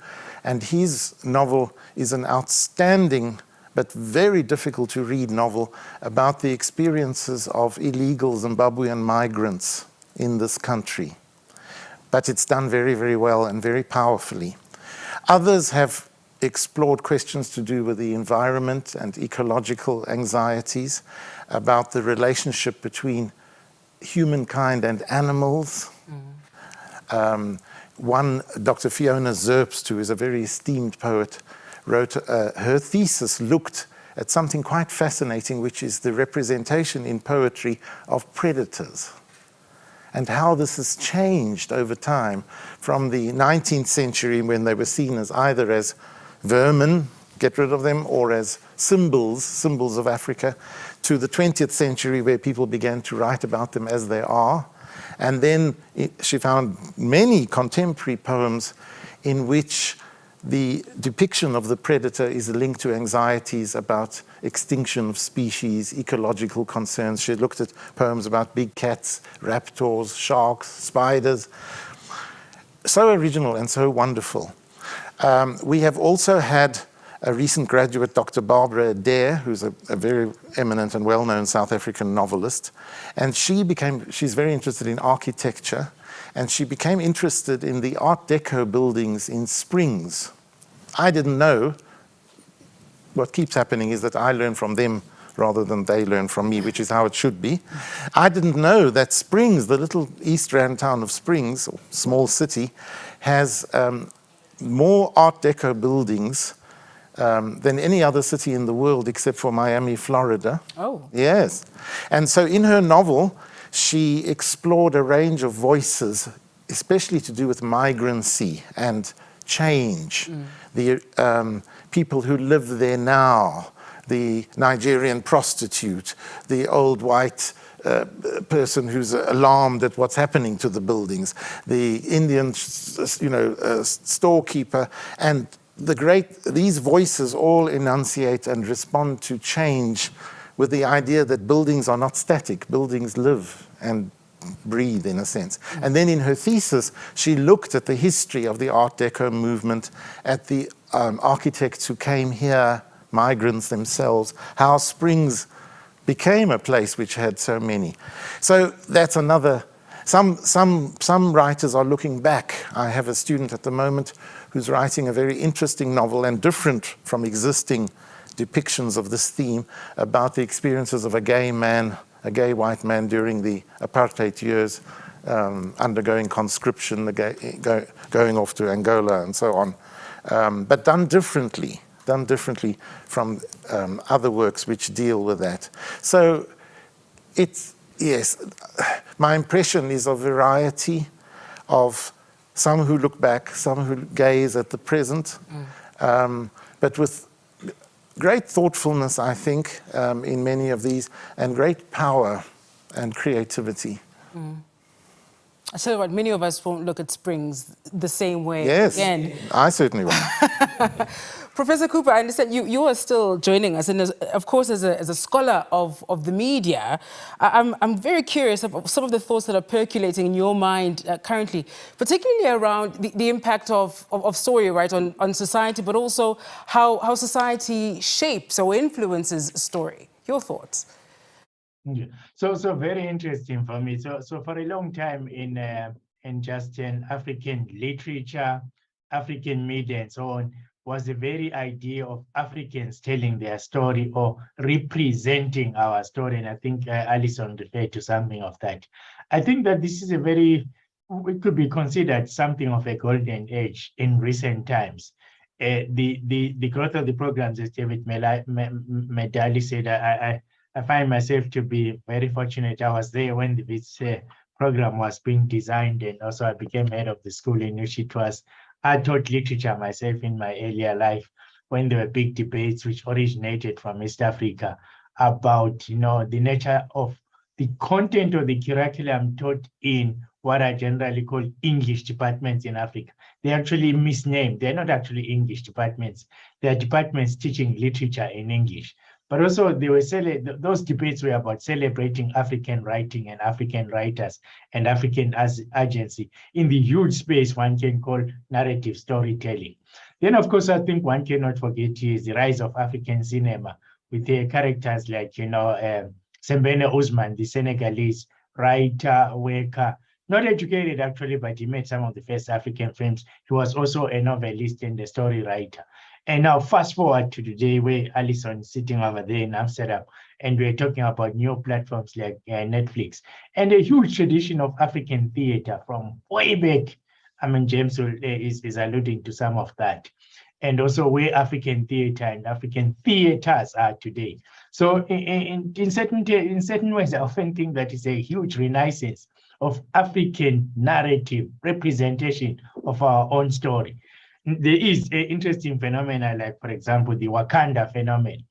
and his novel is an outstanding but very difficult to read novel about the experiences of illegal Zimbabwean migrants in this country. But it's done very, very well and very powerfully. Others have explored questions to do with the environment and ecological anxieties, about the relationship between humankind and animals. One, Dr. Fiona Zerbst, who is a very esteemed poet, wrote, her thesis looked at something quite fascinating, which is the representation in poetry of predators, and how this has changed over time from the 19th century, when they were seen as either as vermin, get rid of them, or as symbols of Africa, to the 20th century, where people began to write about them as they are. And then she found many contemporary poems in which the depiction of the predator is linked to anxieties about extinction of species, ecological concerns. She looked at poems about big cats, raptors, sharks, spiders. So original and so wonderful. We have also had a recent graduate, Dr. Barbara Adair, who's a very eminent and well-known South African novelist, and she's very interested in architecture, and she became interested in the Art Deco buildings in Springs. I didn't know. What keeps happening is that I learn from them rather than they learn from me, which is how it should be. I didn't know that Springs, the little East Rand town of Springs, or small city, has more Art Deco buildings than any other city in the world except for Miami, Florida. Oh. Yes. And so in her novel, she explored a range of voices, especially to do with migrancy and change. The people who live there now, the Nigerian prostitute, the old white person who's alarmed at what's happening to the buildings, the Indian, storekeeper, and these voices all enunciate and respond to change with the idea that buildings are not static. Buildings live and breathe, in a sense. And then in her thesis, she looked at the history of the Art Deco movement, at the architects who came here, migrants themselves, how Springs became a place which had so many. So that's another. Some writers are looking back. I have a student at the moment who's writing a very interesting novel and different from existing depictions of this theme, about the experiences of a gay white man during the apartheid years, undergoing conscription, going off to Angola and so on, but done differently from other works which deal with that. So yes, my impression is of variety, of some who look back, some who gaze at the present, but with great thoughtfulness, I think, in many of these, and great power and creativity. I tell you what, many of us won't look at Springs the same way again. I certainly won't. Professor Cooper, I understand you are still joining us, and of course, as a scholar of the media, I'm very curious about some of the thoughts that are percolating in your mind currently, particularly around the impact of story, right, on society, but also how society shapes or influences story. Your thoughts? Yeah. So very interesting for me. So for a long time in just in African literature, African media, and so on, was the very idea of Africans telling their story or representing our story. And I think Alison referred to something of that. I think that this is it could be considered something of a golden age in recent times. The growth of the programs, as David Medali said, I find myself to be very fortunate. I was there when this program was being designed, and also I became head of the school in which it was. I taught literature myself in my earlier life when there were big debates which originated from East Africa about, the nature of the content of the curriculum taught in what are generally called English departments in Africa. They're actually misnamed. They're not actually English departments. They're departments teaching literature in English. But also those debates were about celebrating African writing and African writers and African as agency in the huge space one can call narrative storytelling. Then, of course, I think one cannot forget is the rise of African cinema with characters like, Sembene Ousmane, the Senegalese writer, worker, not educated actually, but he made some of the first African films. He was also a novelist and a story writer. And now fast forward to today where Alison is sitting over there in Amsterdam, and we're talking about new platforms like Netflix and a huge tradition of African theater from way back. James is alluding to some of that. And also where African theater and African theaters are today. So in certain ways, I often think that it's a huge renaissance of African narrative representation of our own story. There is an interesting phenomenon, like, for example, the Wakanda phenomenon.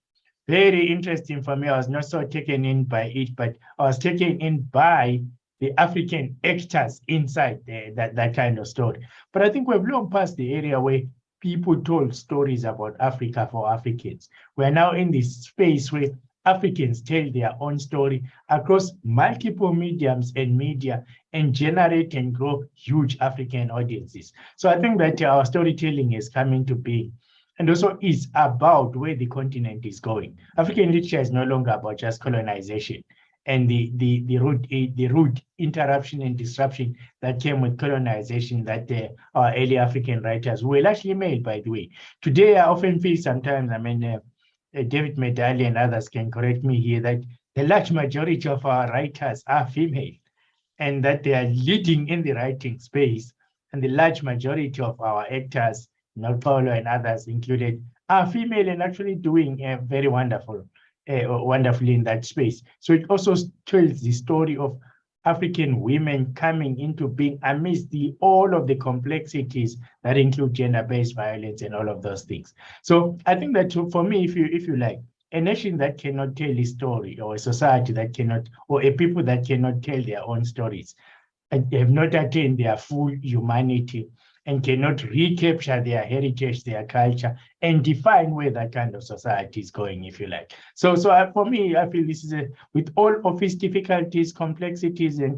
Very interesting for me. I was not so taken in by it, but I was taken in by the African actors inside that kind of story. But I think we've long passed the area where people told stories about Africa for Africans. We're now in this space where Africans tell their own story across multiple mediums and media and generate and grow huge African audiences. So I think that our storytelling is coming to be, and also is about where the continent is going. African literature is no longer about just colonization and the rude interruption and disruption that came with colonization that our early African writers were largely made, by the way. Today, I often feel sometimes, David Medali and others can correct me here, that the large majority of our writers are female and that they are leading in the writing space. And the large majority of our actors, Paulo and others included, are female and actually doing very wonderfully in that space. So it also tells the story of African women coming into being amidst all of the complexities that include gender-based violence and all of those things. So I think that for me, if you like, a nation that cannot tell a story, or a society that cannot, or a people that cannot tell their own stories, and have not attained their full humanity and cannot recapture their heritage, their culture, and define where that kind of society is going, if you like. So for me, I feel this is with all of its difficulties, complexities, and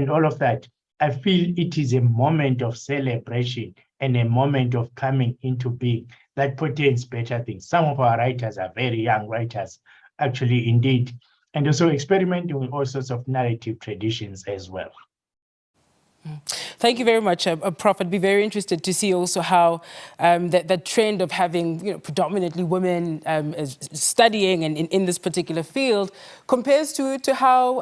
all of that, I feel it is a moment of celebration and a moment of coming into being that portends better things. Some of our writers are very young writers, actually, indeed, and also experimenting with all sorts of narrative traditions as well. Thank you very much, Prof. I'd be very interested to see also how that trend of having predominantly women studying and in this particular field compares to how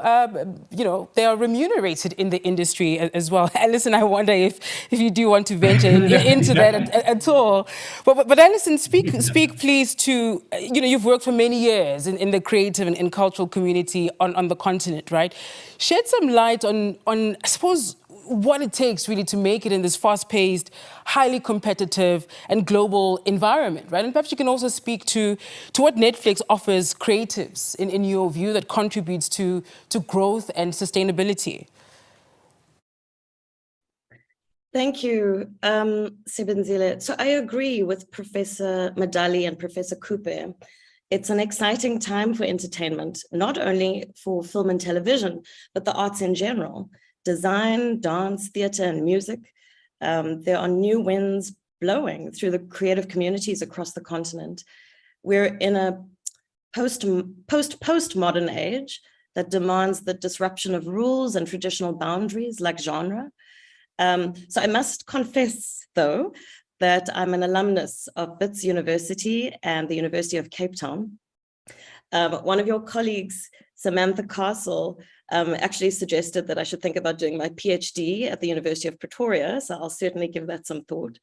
they are remunerated in the industry as well. Alison, I wonder if you do want to venture into that at all. But Alison, speak please to you've worked for many years in the creative and cultural community on the continent, right? Shed some light on I suppose what it takes really to make it in this fast-paced, highly competitive and global environment, right? And perhaps you can also speak to what Netflix offers creatives in your view that contributes to growth and sustainability. Thank you, Sebenzile. So I agree with Professor Medali and Professor Cooper. It's an exciting time for entertainment, not only for film and television, but the arts in general. Design, dance, theater, and music. There are new winds blowing through the creative communities across the continent. We're in a postmodern age that demands the disruption of rules and traditional boundaries like genre. So I must confess, though, that I'm an alumnus of Wits University and the University of Cape Town. One of your colleagues, Samantha Castle, actually suggested that I should think about doing my PhD at the University of Pretoria, so I'll certainly give that some thought.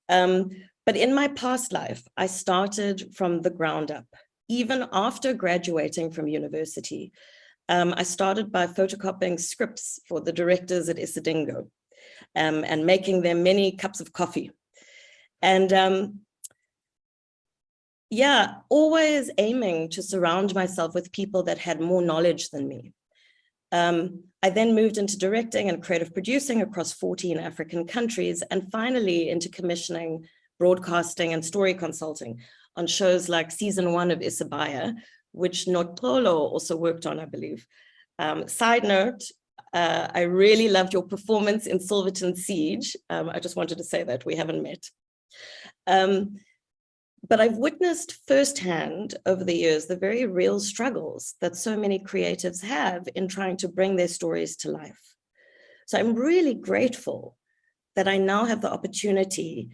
But in my past life, I started from the ground up. Even after graduating from university, I started by photocopying scripts for the directors at Isidingo and making them many cups of coffee. And yeah, always aiming to surround myself with people that had more knowledge than me. I then moved into directing and creative producing across 14 African countries, and finally into commissioning, broadcasting, and story consulting on shows like season 1 of Isibaya, which Notolo also worked on, I believe. Side note, I really loved your performance in Silverton Siege. I just wanted to say that we haven't met. But I've witnessed firsthand over the years the very real struggles that so many creatives have in trying to bring their stories to life. So I'm really grateful that I now have the opportunity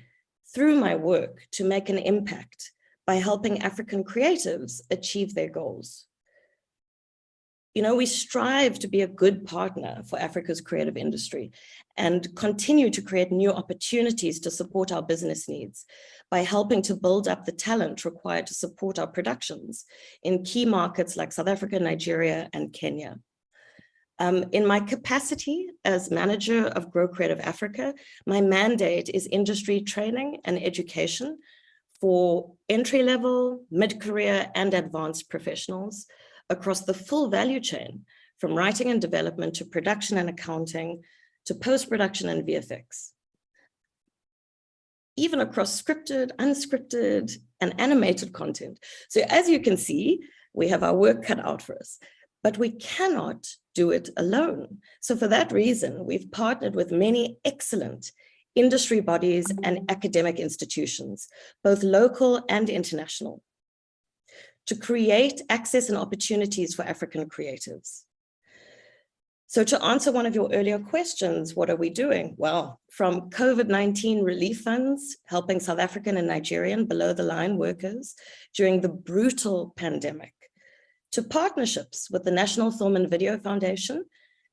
through my work to make an impact by helping African creatives achieve their goals. You know, we strive to be a good partner for Africa's creative industry and continue to create new opportunities to support our business needs by helping to build up the talent required to support our productions in key markets like South Africa, Nigeria, and Kenya. In my capacity as manager of Grow Creative Africa, my mandate is industry training and education for entry-level, mid-career, and advanced professionals across the full value chain, from writing and development to production and accounting, to post-production and VFX. Even across scripted, unscripted, and animated content. So as you can see, we have our work cut out for us, but we cannot do it alone. So for that reason, we've partnered with many excellent industry bodies and academic institutions, both local and international, to create access and opportunities for African creatives. So to answer one of your earlier questions, what are we doing? Well, from COVID-19 relief funds, helping South African and Nigerian below the line workers during the brutal pandemic, to partnerships with the National Film and Video Foundation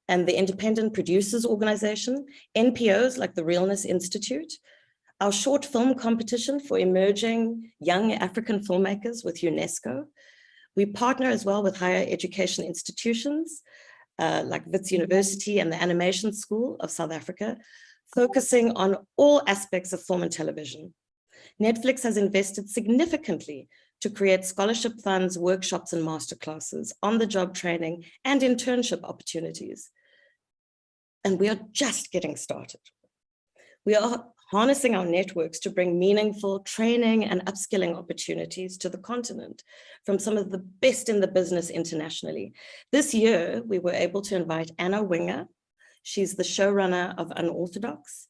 and the Independent Producers Organization, NPOs like the Realness Institute, our short film competition for emerging young African filmmakers with UNESCO. We partner as well with higher education institutions like Wits University and the Animation School of South Africa, focusing on all aspects of film and television. Netflix has invested significantly to create scholarship funds, workshops, and masterclasses, on-the-job training, and internship opportunities. And we are just getting started. We are harnessing our networks to bring meaningful training and upskilling opportunities to the continent from some of the best in the business internationally. This year, we were able to invite Anna Winger. She's the showrunner of Unorthodox,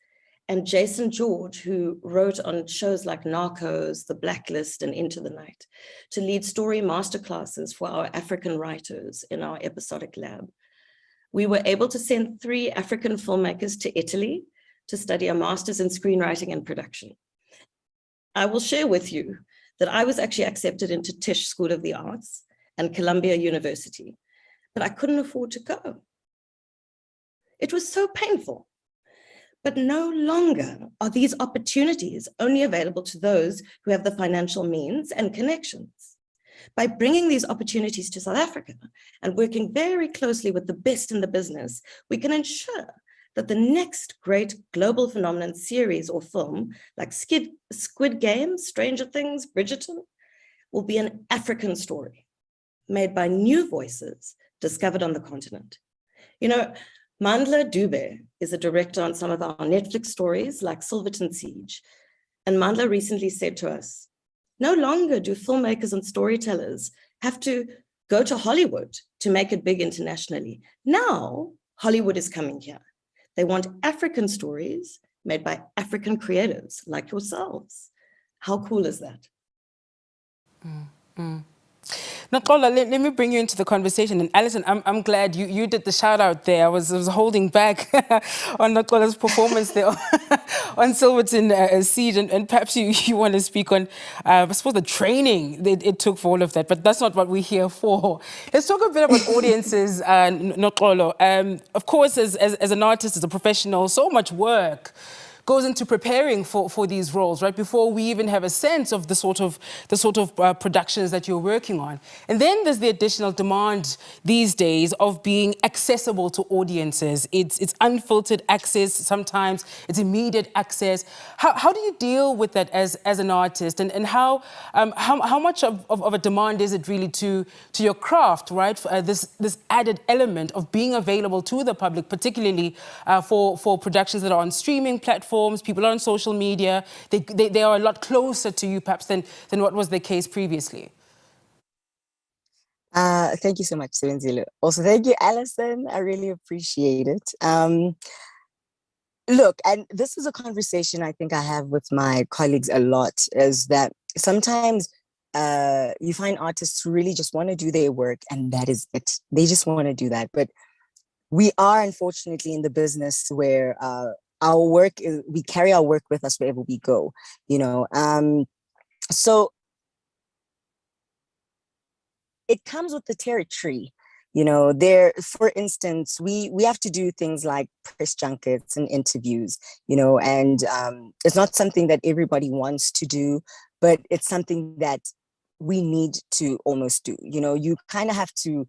and Jason George, who wrote on shows like Narcos, The Blacklist, and Into the Night, to lead story masterclasses for our African writers in our episodic lab. We were able to send 3 African filmmakers to Italy to study a master's in screenwriting and production. I will share with you that I was actually accepted into Tisch School of the Arts and Columbia University, but I couldn't afford to go. It was so painful. But no longer are these opportunities only available to those who have the financial means and connections. By bringing these opportunities to South Africa and working very closely with the best in the business, we can ensure that the next great global phenomenon series or film, like Squid Game, Stranger Things, Bridgerton, will be an African story made by new voices discovered on the continent. You know, Mandla Dube is a director on some of our Netflix stories like Silverton Siege. And Mandla recently said to us, no longer do filmmakers and storytellers have to go to Hollywood to make it big internationally. Now, Hollywood is coming here. They want African stories made by African creatives like yourselves. How cool is that? Noxolo, let me bring you into the conversation. And Alison, I'm glad you did the shout out there. I was holding back on Noxolo's performance there on Silverton Siege, and perhaps you want to speak on, I suppose, the training it took for all of that. But that's not what we're here for. Let's talk a bit about audiences, Noxolo. Of course, as an artist, as a professional, so much work goes into preparing for these roles, right? Before we even have a sense of the sort of productions that you're working on. And then there's the additional demand these days of being accessible to audiences. It's unfiltered access, sometimes it's immediate access. How do you deal with that as an artist? And how much of a demand is it really to your craft, right? This added element of being available to the public, particularly for productions that are on streaming platforms, people are on social media, they are a lot closer to you perhaps than what was the case previously. Thank you so much, Sebenzile. Also, thank you, Alison. I really appreciate it. Look, and this is a conversation I think I have with my colleagues a lot, is that sometimes you find artists who really just want to do their work and that is it. They just want to do that. But we are unfortunately in the business where our work we carry our work with us wherever we go, you know. So it comes with the territory, you know. There, for instance, we have to do things like press junkets and interviews, you know, and it's not something that everybody wants to do, but it's something that we need to almost do. You know, you kind of have to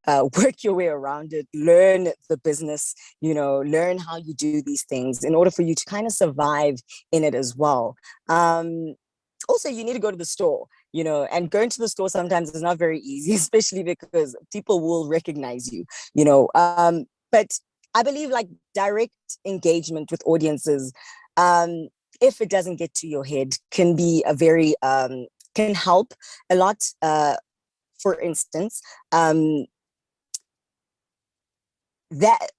work your way around it, learn the business, you know, learn how you do these things in order for you to kind of survive in it as well. Also, you need to go to the store, you know, and going to the store sometimes is not very easy, especially because people will recognize you, you know. But I believe like direct engagement with audiences, if it doesn't get to your head, can be a very, can help a lot. For instance, that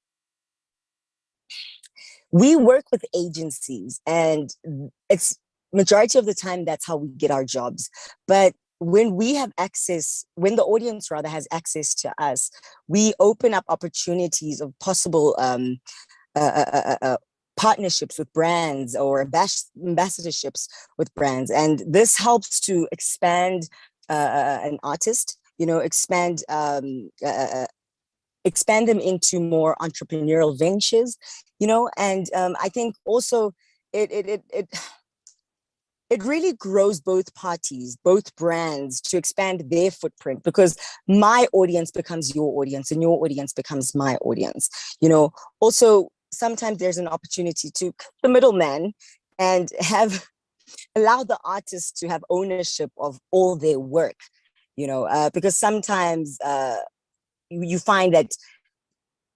we work with agencies, and it's majority of the time that's how we get our jobs. But when we have access, when the audience rather has access to us, we open up opportunities of possible partnerships with brands or ambassadorships with brands, and this helps to expand an artist, you know, expand them into more entrepreneurial ventures, you know. And I think also it really grows both parties, both brands, to expand their footprint, because my audience becomes your audience and your audience becomes my audience, you know. Also, sometimes there's an opportunity to cut the middleman and allow the artists to have ownership of all their work, you know, because sometimes you find that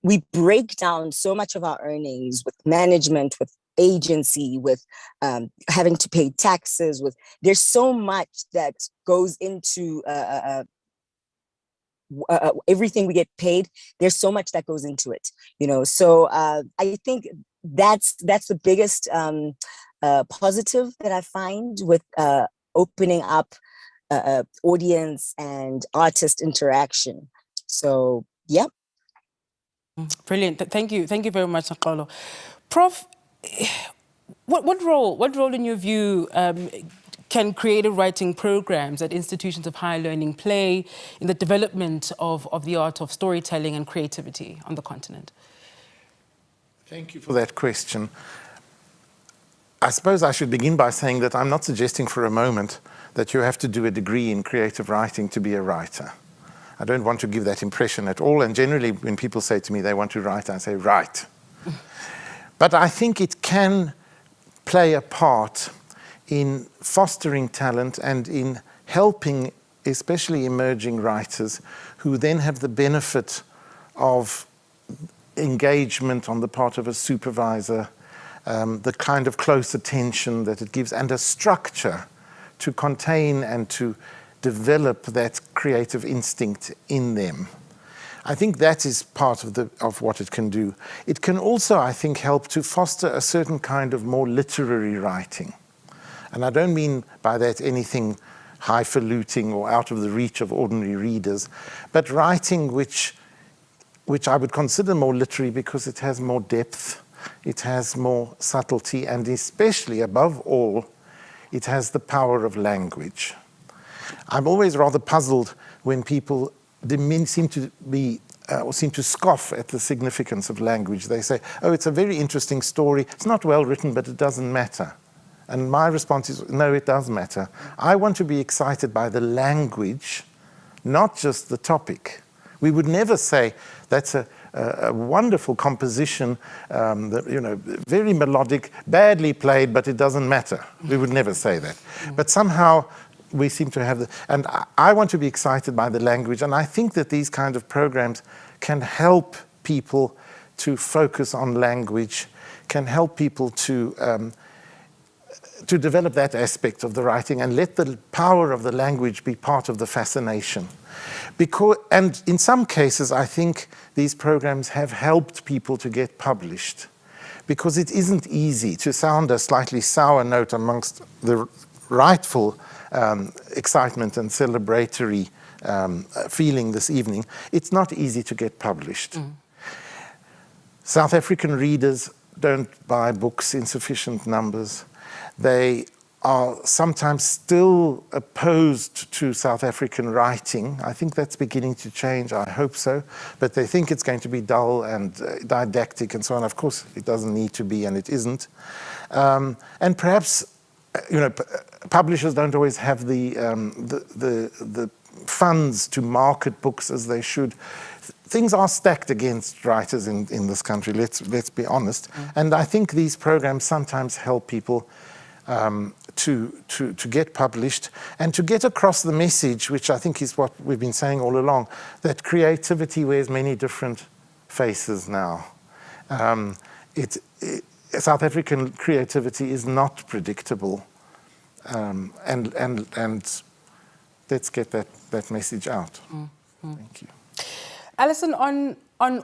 we break down so much of our earnings with management, with agency, with having to pay taxes, with there's so much that goes into everything we get paid. There's so much that goes into it, you know. So I think that's the biggest positive that I find with opening up audience and artist interaction. So yeah. Brilliant. Thank you very much, Noxolo. Prof, what role in your view can creative writing programs at institutions of higher learning play in the development of the art of storytelling and creativity on the continent? Thank you for that question. I suppose I should begin by saying that I'm not suggesting for a moment that you have to do a degree in creative writing to be a writer. I don't want to give that impression at all. And generally, when people say to me they want to write, I say, write. But I think it can play a part in fostering talent and in helping especially emerging writers who then have the benefit of engagement on the part of a supervisor, the kind of close attention that it gives, and a structure to contain and to develop that creative instinct in them. I think that is part of what it can do. It can also, I think, help to foster a certain kind of more literary writing. And I don't mean by that anything highfalutin or out of the reach of ordinary readers, but writing which I would consider more literary because it has more depth, it has more subtlety, and especially, above all, it has the power of language. I'm always rather puzzled when people seem to be or seem to scoff at the significance of language. They say, oh, it's a very interesting story. It's not well written, but it doesn't matter. And my response is, no, it does matter. I want to be excited by the language, not just the topic. We would never say, that's a wonderful composition, very melodic, badly played, but it doesn't matter. We would never say that. But somehow we seem to have and I want to be excited by the language, and I think that these kind of programs can help people to focus on language, can help people to develop that aspect of the writing and let the power of the language be part of the fascination. And in some cases, I think these programs have helped people to get published, because it isn't easy, to sound a slightly sour note amongst the rightful excitement and celebratory feeling this evening. It's not easy to get published. South African readers don't buy books in sufficient numbers. They are sometimes still opposed to South African writing. I think that's beginning to change, I hope so, but they think it's going to be dull and didactic and so on. Of course, it doesn't need to be, and it isn't. And perhaps, publishers don't always have the funds to market books as they should. Things are stacked against writers in this country, let's be honest. And I think these programs sometimes help people to get published and to get across the message, which I think is what we've been saying all along, that creativity wears many different faces now. South African creativity is not predictable, and let's get that message out. Thank you. Alison, on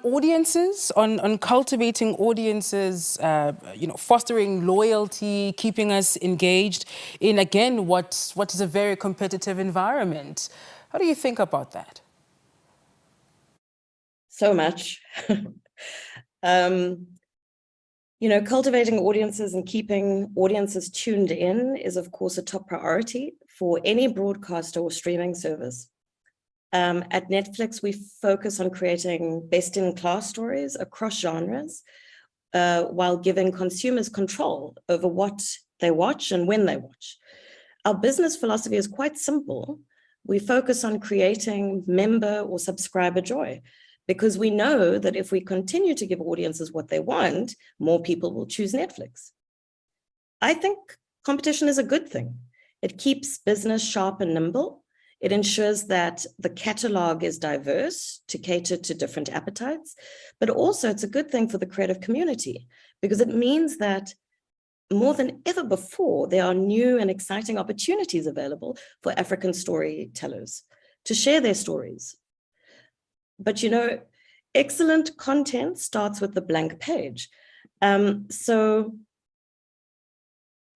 audiences, on cultivating audiences, fostering loyalty, keeping us engaged in, again, what is a very competitive environment. How do you think about that? So much. Cultivating audiences and keeping audiences tuned in is, of course, a top priority for any broadcaster or streaming service. At Netflix, we focus on creating best-in-class stories across genres, while giving consumers control over what they watch and when they watch. Our business philosophy is quite simple. We focus on creating member or subscriber joy, because we know that if we continue to give audiences what they want, more people will choose Netflix. I think competition is a good thing. It keeps business sharp and nimble. It ensures that the catalog is diverse to cater to different appetites, but also it's a good thing for the creative community, because it means that more than ever before, there are new and exciting opportunities available for African storytellers to share their stories. But excellent content starts with the blank page. So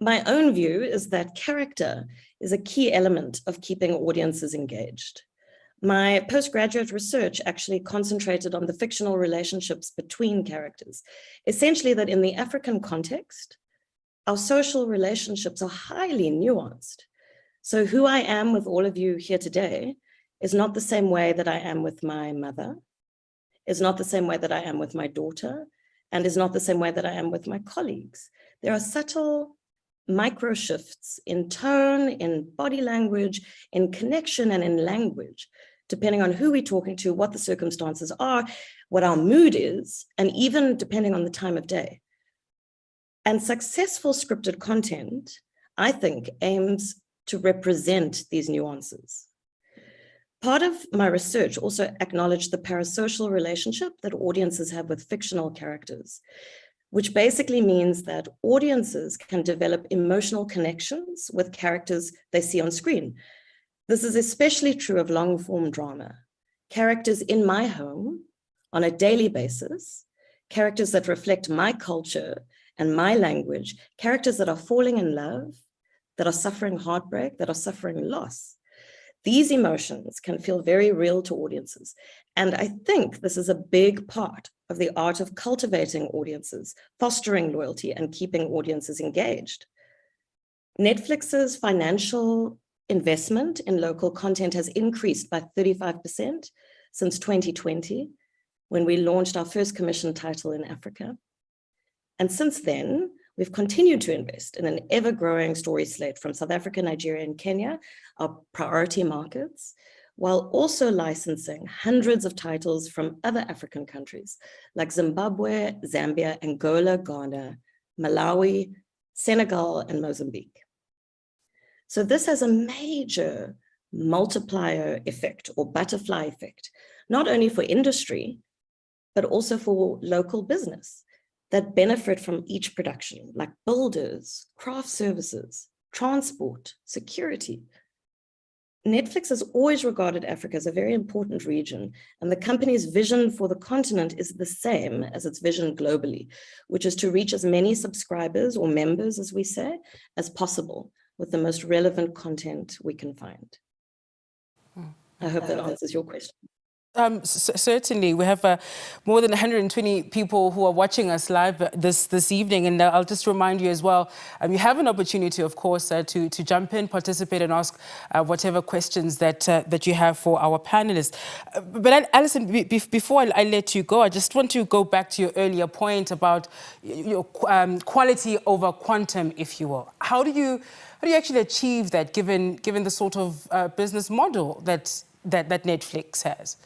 my own view is that character is a key element of keeping audiences engaged. My postgraduate research actually concentrated on the fictional relationships between characters, essentially that in the African context, our social relationships are highly nuanced. So who I am with all of you here today is not the same way that I am with my mother, is not the same way that I am with my daughter, and is not the same way that I am with my colleagues. There are subtle micro shifts in tone, in body language, in connection, and in language, depending on who we're talking to, what the circumstances are, what our mood is, and even depending on the time of day. And successful scripted content, I think, aims to represent these nuances. Part of my research also acknowledged the parasocial relationship that audiences have with fictional characters, which basically means that audiences can develop emotional connections with characters they see on screen. This is especially true of long-form drama. Characters in my home on a daily basis, characters that reflect my culture and my language, characters that are falling in love, that are suffering heartbreak, that are suffering loss. These emotions can feel very real to audiences. And I think this is a big part of the art of cultivating audiences, fostering loyalty, and keeping audiences engaged. Netflix's financial investment in local content has increased by 35% since 2020, when we launched our first commissioned title in Africa. And since then, we've continued to invest in an ever-growing story slate from South Africa, Nigeria, and Kenya, our priority markets, while also licensing hundreds of titles from other African countries like Zimbabwe, Zambia, Angola, Ghana, Malawi, Senegal, and Mozambique. So this has a major multiplier effect or butterfly effect, not only for industry, but also for local business that benefit from each production, like builders, craft services, transport, security. Netflix has always regarded Africa as a very important region, and the company's vision for the continent is the same as its vision globally, which is to reach as many subscribers or members, as we say, as possible with the most relevant content we can find. I hope that answers your question. Certainly, we have more than 120 people who are watching us live this evening, and I'll just remind you as well, you have an opportunity, of course, to jump in, participate, and ask whatever questions that you have for our panelists. But Alison, before I let you go, I just want to go back to your earlier point about your quality over quantum, if you will. How do you actually achieve that, given the sort of business model that Netflix has?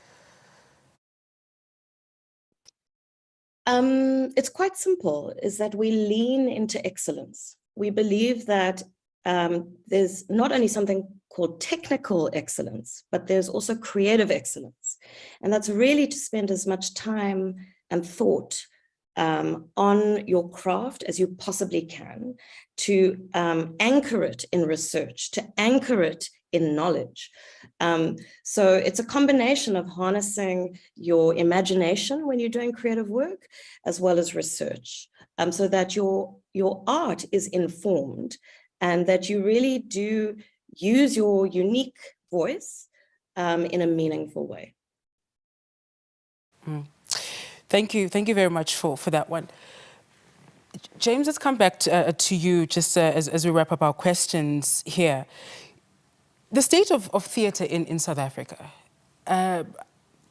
It's quite simple, is that we lean into excellence. We believe that there's not only something called technical excellence, but there's also creative excellence. And that's really to spend as much time and thought on your craft as you possibly can, to anchor it in research, to anchor it in knowledge. So it's a combination of harnessing your imagination when you're doing creative work, as well as research, so that your art is informed and that you really do use your unique voice in a meaningful way. Thank you very much for that one. James, let's come back to you just as we wrap up our questions here. The state of theatre in South Africa,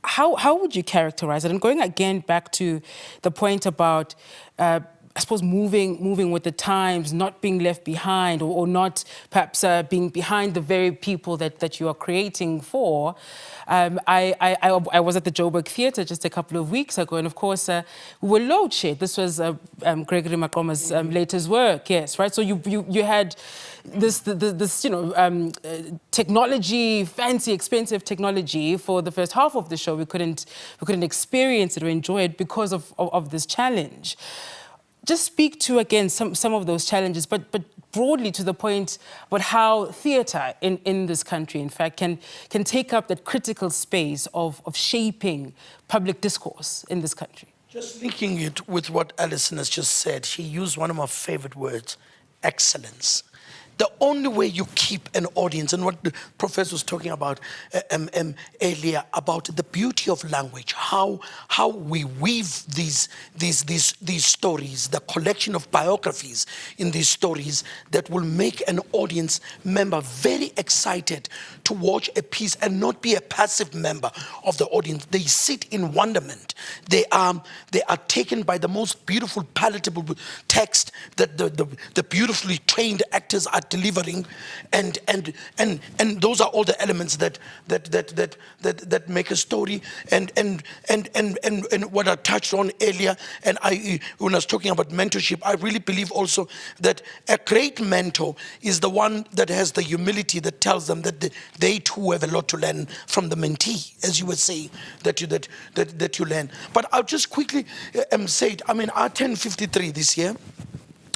how would you characterize it? And going again back to the point about, I suppose, moving with the times, not being left behind, or not perhaps being behind the very people that you are creating for. I was at the Joburg Theatre just a couple of weeks ago, and of course, we were load shed. This was Gregory Makoma's latest work, yes, right? So you had this technology, fancy, expensive technology for the first half of the show. We couldn't experience it or enjoy it because of this challenge. Just speak to, again, some of those challenges, but broadly to the point about how theatre in this country, in fact, can take up that critical space of shaping public discourse in this country. Just linking it with what Alison has just said, she used one of my favorite words, excellence. The only way you keep an audience, and what the professor was talking about earlier, about the beauty of language, how we weave these stories, the collection of biographies in these stories that will make an audience member very excited to watch a piece and not be a passive member of the audience. They sit in wonderment. They are taken by the most beautiful, palatable text that the beautifully trained actors are delivering, and those are all the elements that make a story. And what I touched on earlier, and when I was talking about mentorship, I really believe also that a great mentor is the one that has the humility that tells them that they too have a lot to learn from the mentee, as you were saying, that you learn. But I'll just quickly say it. I mean, I turned 53 this year.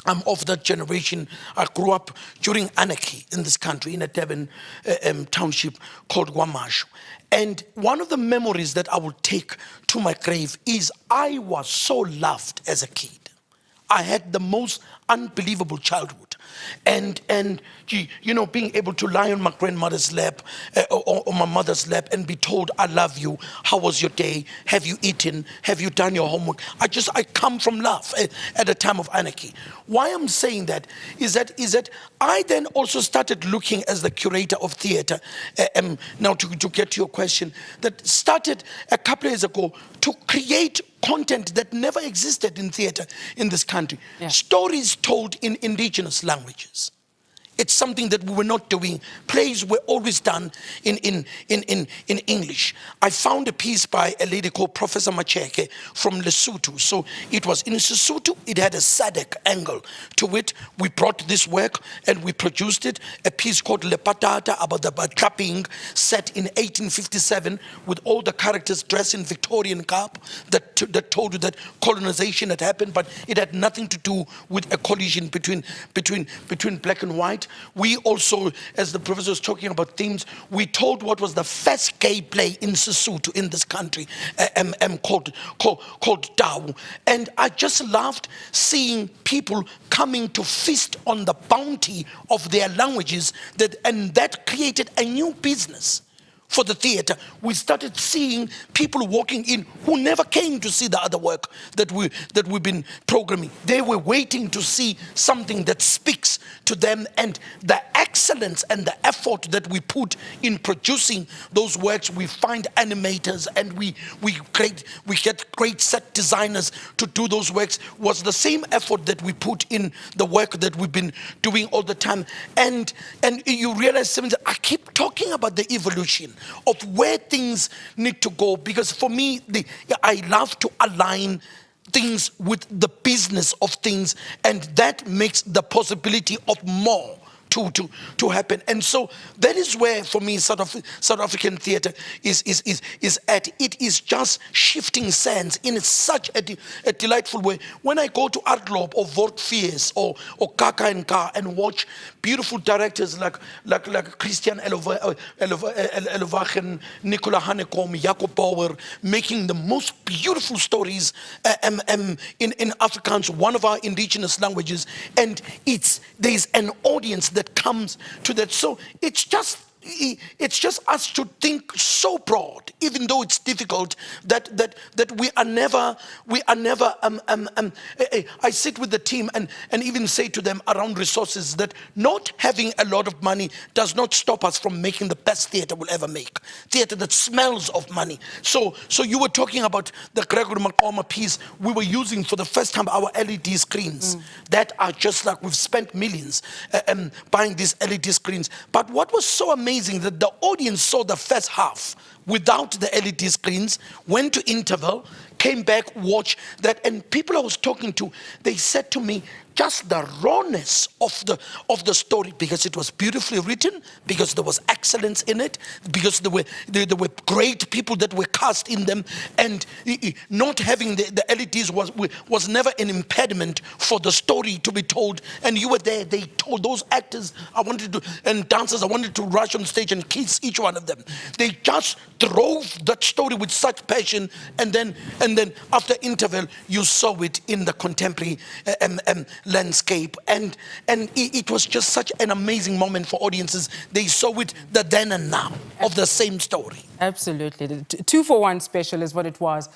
I'm of that generation. I grew up during anarchy in this country, in a Durban township called Guamashu. And one of the memories that I will take to my grave is I was so loved as a kid. I had the most unbelievable childhood. And you know, being able to lie on my grandmother's lap or my mother's lap and be told, I love you, how was your day, have you eaten, have you done your homework? I come from love at a time of anarchy. Why I'm saying that is that I then also started looking as the curator of theater, now to get to your question, that started a couple of years ago to create content that never existed in theater in this country. Yeah. Stories told in indigenous languages. It's something that we were not doing. Plays were always done in English. I found a piece by a lady called Professor Macheke from Lesotho. So it was in Sesotho, it had a SADC angle to it. We brought this work and we produced it, a piece called Le Patata about the trapping set in 1857 with all the characters dressed in Victorian garb that told you that colonization had happened, but it had nothing to do with a collision between black and white. We also, as the professor was talking about themes, we told what was the first gay play in Sesotho in this country, called Tau. And I just loved seeing people coming to feast on the bounty of their languages, and that created a new business for the theater. We started seeing people walking in who never came to see the other work that we've been programming. They were waiting to see something that speaks to them, and the excellence and the effort that we put in producing those works. We find animators and we get great set designers to do those works, was the same effort that we put in the work that we've been doing all the time. And you realize something, that I keep talking about the evolution of where things need to go, because for me, I love to align things with the business of things, and that makes the possibility of more to happen. And so that is where, for me, South African theatre is at. It is just shifting sands in such a delightful way. When I go to Artloop or Vortfees or Kaka and Ka and watch beautiful directors like Christian Elovachen, Nicola Hanekom, Jacob Bauer, making the most beautiful stories in Afrikaans, one of our indigenous languages, and there's an audience that comes to that. So it's just us to think so broad, even though it's difficult, that we are never I sit with the team and even say to them around resources that not having a lot of money does not stop us from making the best theater we'll ever make. Theater that smells of money. So you were talking about the Gregory Makoma piece. We were using for the first time our LED screens that are just like, we've spent millions buying these LED screens. But what was so amazing that the audience saw the first half without the LED screens, went to interval, came back, watched that, and people I was talking to, they said to me, just the rawness of the story, because it was beautifully written, because there was excellence in it, because there were great people that were cast in them, and not having the LEDs was never an impediment for the story to be told. And you were there, they told those actors and dancers, I wanted to rush on stage and kiss each one of them. They just drove that story with such passion, and then after interval you saw it in the contemporary landscape, and it was just such an amazing moment for audiences. They saw it the then and now of the same story. Absolutely. The 2-for-1 special is what it was.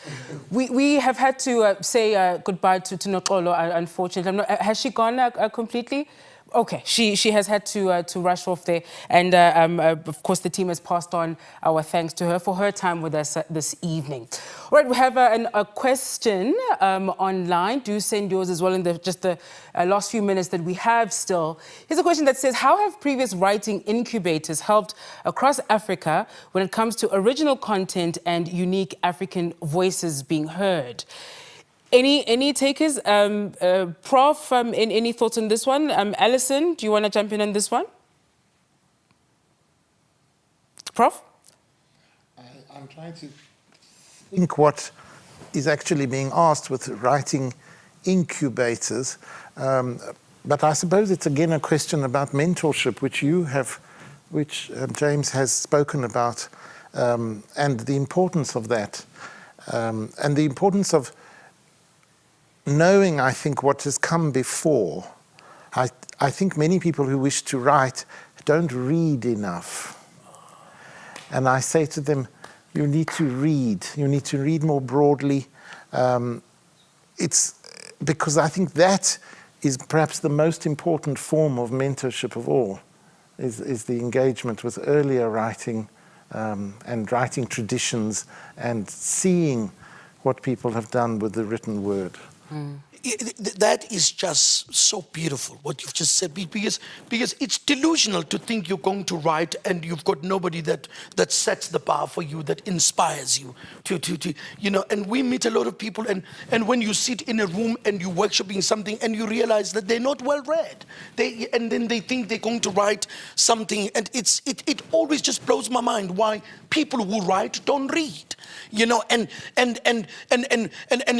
We have had to say goodbye to Nokolo, unfortunately. Has she gone completely? Okay, she has had to rush off there, and of course the team has passed on our thanks to her for her time with us this evening. All right, we have a question online. Do send yours as well in the last few minutes that we have still. Here's a question that says, how have previous writing incubators helped across Africa when it comes to original content and unique African voices being heard? Any takers? Prof, any thoughts on this one? Alison, do you want to jump in on this one? Prof? I'm trying to think what is actually being asked with writing incubators. But I suppose it's again a question about mentorship, which James has spoken about, and the importance of that, and the importance of knowing, I think, what has come before. I think many people who wish to write don't read enough. And I say to them, you need to read. You need to read more broadly. It's because I think that is perhaps the most important form of mentorship of all, is the engagement with earlier writing and writing traditions and seeing what people have done with the written word. That is just so beautiful, what you've just said, because it's delusional to think you're going to write and you've got nobody that sets the bar for you, that inspires you to you know. And we meet a lot of people, and when you sit in a room and you're workshopping something and you realize that they're not well read, and then they think they're going to write something, and it always just blows my mind why people who write don't read, you know. And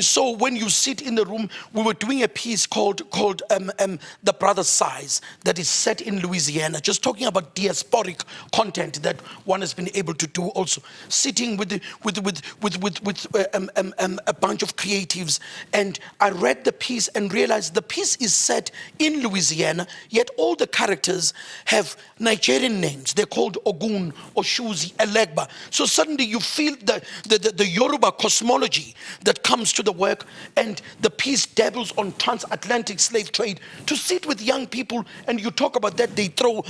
so when you sit in the room, we were doing a piece called The Brother's Size that is set in Louisiana, just talking about diasporic content that one has been able to do. Also sitting with a bunch of creatives, and I read the piece and realized the piece is set in Louisiana, yet all the characters have Nigerian names. They're called Ogun, Oshuzi, Elegba. So suddenly you feel the Yoruba cosmology that comes to the work, and the piece dabbles on transatlantic slave trade. To sit with young people and you talk about that, they throw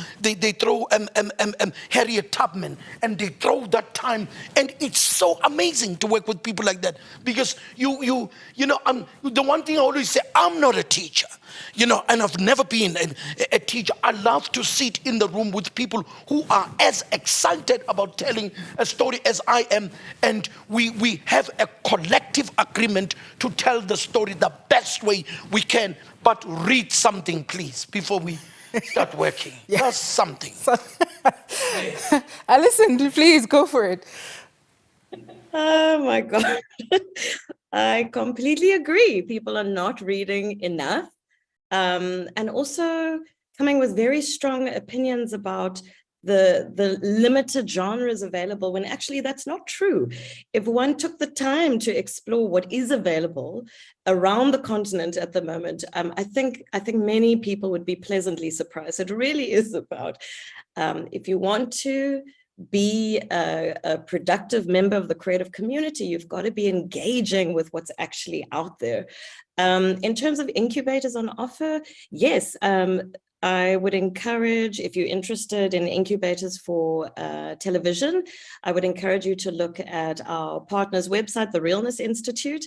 Harriet Tubman, and they throw that time, and it's so amazing to work with people like that, because you know, the one thing I always say, I'm not a teacher, you know, and I've never been a teacher. I love to sit in the room with people who are as excited about telling a story as I am, and we have a collective agreement to tell the story the best way we can. But read something, please, before we start working. Yeah. Just something. Alison, please go for it. Oh my God. I completely agree. People are not reading enough. And also coming with very strong opinions about the limited genres available, when actually that's not true. If one took the time to explore what is available around the continent at the moment, I think many people would be pleasantly surprised. It really is about, if you want to be a productive member of the creative community, you've got to be engaging with what's actually out there. In terms of incubators on offer, yes, I would encourage, if you're interested in incubators for television, I would encourage you to look at our partner's website, the Realness Institute,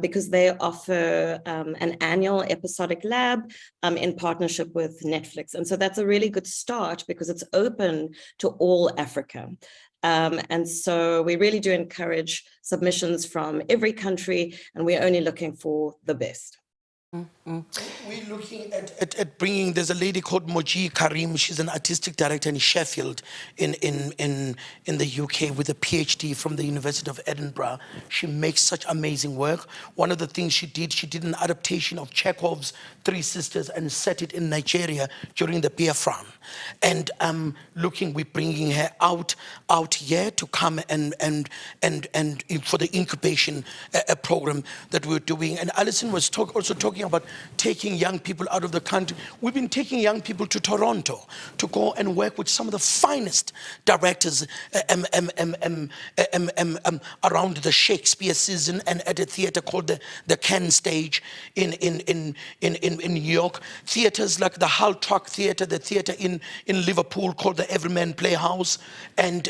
because they offer an annual episodic lab in partnership with Netflix. And so that's a really good start because it's open to all Africa. And so we really do encourage submissions from every country, and we're only looking for the best. We're looking at bringing, there's a lady called Moji Karim. She's an artistic director in Sheffield in the UK with a PhD from the University of Edinburgh. She makes such amazing work. One of the things she did an adaptation of Chekhov's Three Sisters and set it in Nigeria during the Biafran. And we're bringing her out here to come and for the incubation program that we're doing. And Alison was also talking about taking young people out of the country. We've been taking young people to Toronto to go and work with some of the finest directors around the Shakespeare season, and at a theater called the Ken Stage in New York. Theaters like the Hull Truck Theater, the theater in Liverpool called the Everyman Playhouse, and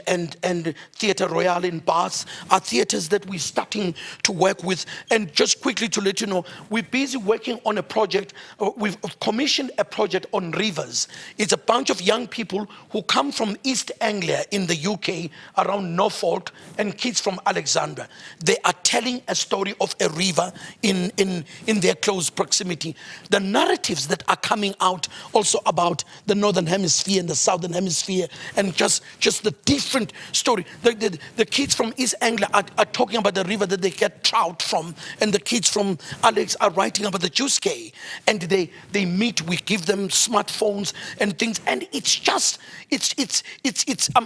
Theatre Royal in Bath are theaters that we're starting to work with. And just quickly to let you know, we're busy working on a project. We've commissioned a project on rivers. It's a bunch of young people who come from East Anglia in the UK, around Norfolk, and kids from Alexandra. They are telling a story of a river in their close proximity. The narratives that are coming out also about the Northern Hemisphere and the Southern Hemisphere, and just the different story. The kids from East Anglia are talking about the river that they get trout from, and the kids from Alex are writing about the the Juice-K, and they meet, we give them smartphones and things, and it's just,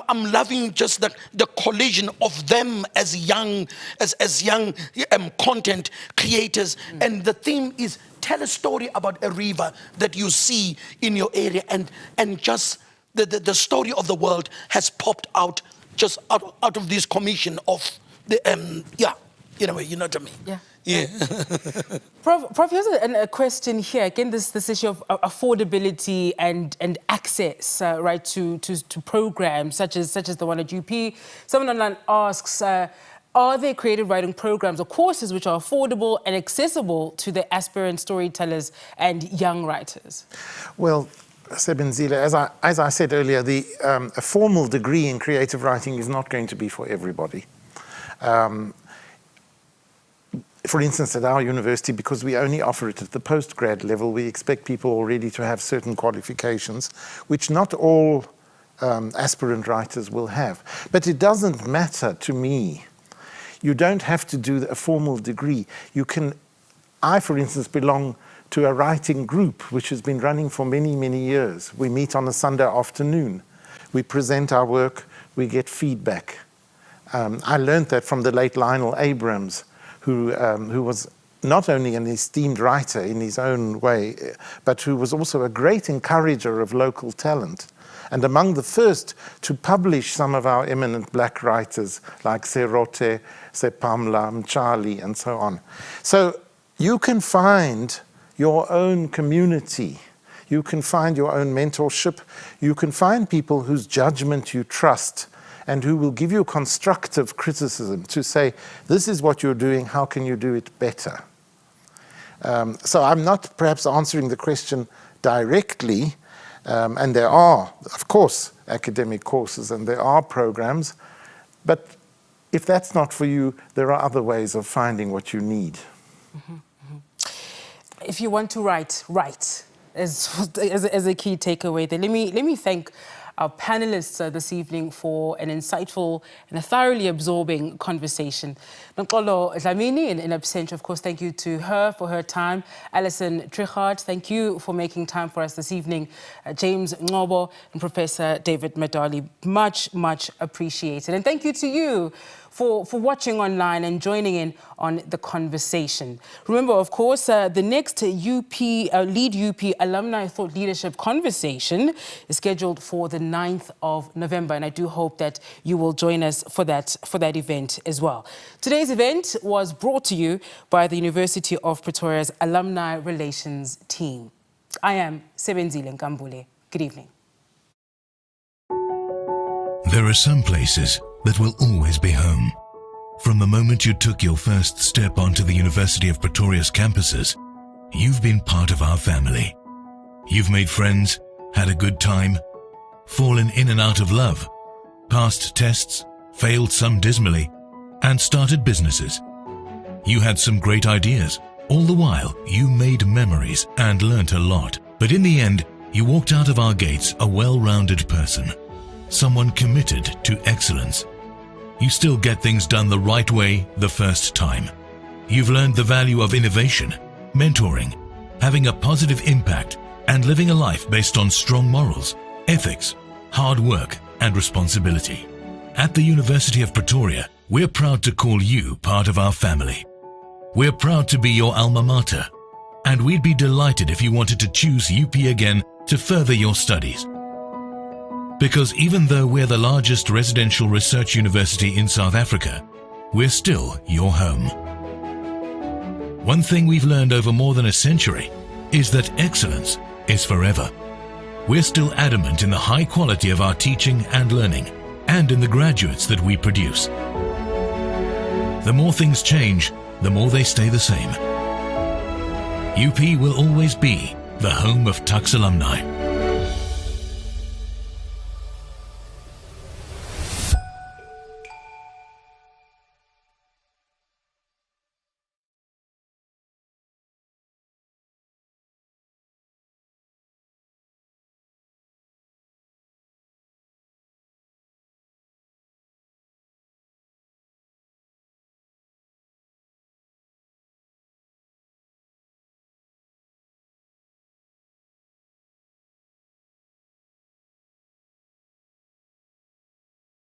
I'm loving just the collision of them as young content creators. And the theme is, tell a story about a river that you see in your area, and just the story of the world has popped out just out of this commission of the you know what I mean. Yeah. Prof, here's a question here. Again, this issue of affordability and access, right, to programs such as the one at UP. Someone online asks, are there creative writing programs or courses which are affordable and accessible to the aspirant storytellers and young writers? Well, Sebenzile, as I said earlier, a formal degree in creative writing is not going to be for everybody. For instance, at our university, because we only offer it at the postgrad level, we expect people already to have certain qualifications, which not all aspirant writers will have. But it doesn't matter to me. You don't have to do a formal degree. I, for instance, belong to a writing group which has been running for many, many years. We meet on a Sunday afternoon. We present our work, we get feedback. I learned that from the late Lionel Abrams, who was not only an esteemed writer in his own way, but who was also a great encourager of local talent. And among the first to publish some of our eminent black writers like Serote, Sepamla, Mchali, and so on. So you can find your own community. You can find your own mentorship. You can find people whose judgment you trust and who will give you constructive criticism to say, this is what you're doing, how can you do it better? So I'm not perhaps answering the question directly, and there are, of course, academic courses and there are programs, but if that's not for you, there are other ways of finding what you need. Mm-hmm, mm-hmm. If you want to write as a key takeaway there. Let me thank our panelists this evening for an insightful and a thoroughly absorbing conversation. Nkolo Dlamini, in absentia, of course, thank you to her for her time. Alison Trichard, thank you for making time for us this evening. James Ngobo and Professor David Madali, much, much appreciated. And thank you to you for watching online and joining in on the conversation. Remember, of course, the next LeadUP Alumni Thought Leadership conversation is scheduled for the 9th of November, and I do hope that you will join us for that event as well. Today's event was brought to you by the University of Pretoria's Alumni Relations team. I am Sebenzile Nkambule. Good evening. There are some places that will always be home. From the moment you took your first step onto the University of Pretoria's campuses, you've been part of our family. You've made friends, had a good time, fallen in and out of love, passed tests, failed some dismally, and started businesses. You had some great ideas. All the while, you made memories and learnt a lot. But in the end, you walked out of our gates a well-rounded person, someone committed to excellence. You still get things done the right way the first time. You've learned the value of innovation, mentoring, having a positive impact, and living a life based on strong morals, ethics, hard work, and responsibility. At the University of Pretoria, we're proud to call you part of our family. We're proud to be your alma mater, and we'd be delighted if you wanted to choose UP again to further your studies. Because even though we're the largest residential research university in South Africa, we're still your home. One thing we've learned over more than a century is that excellence is forever. We're still adamant in the high quality of our teaching and learning, and in the graduates that we produce. The more things change, the more they stay the same. UP will always be the home of Tux alumni.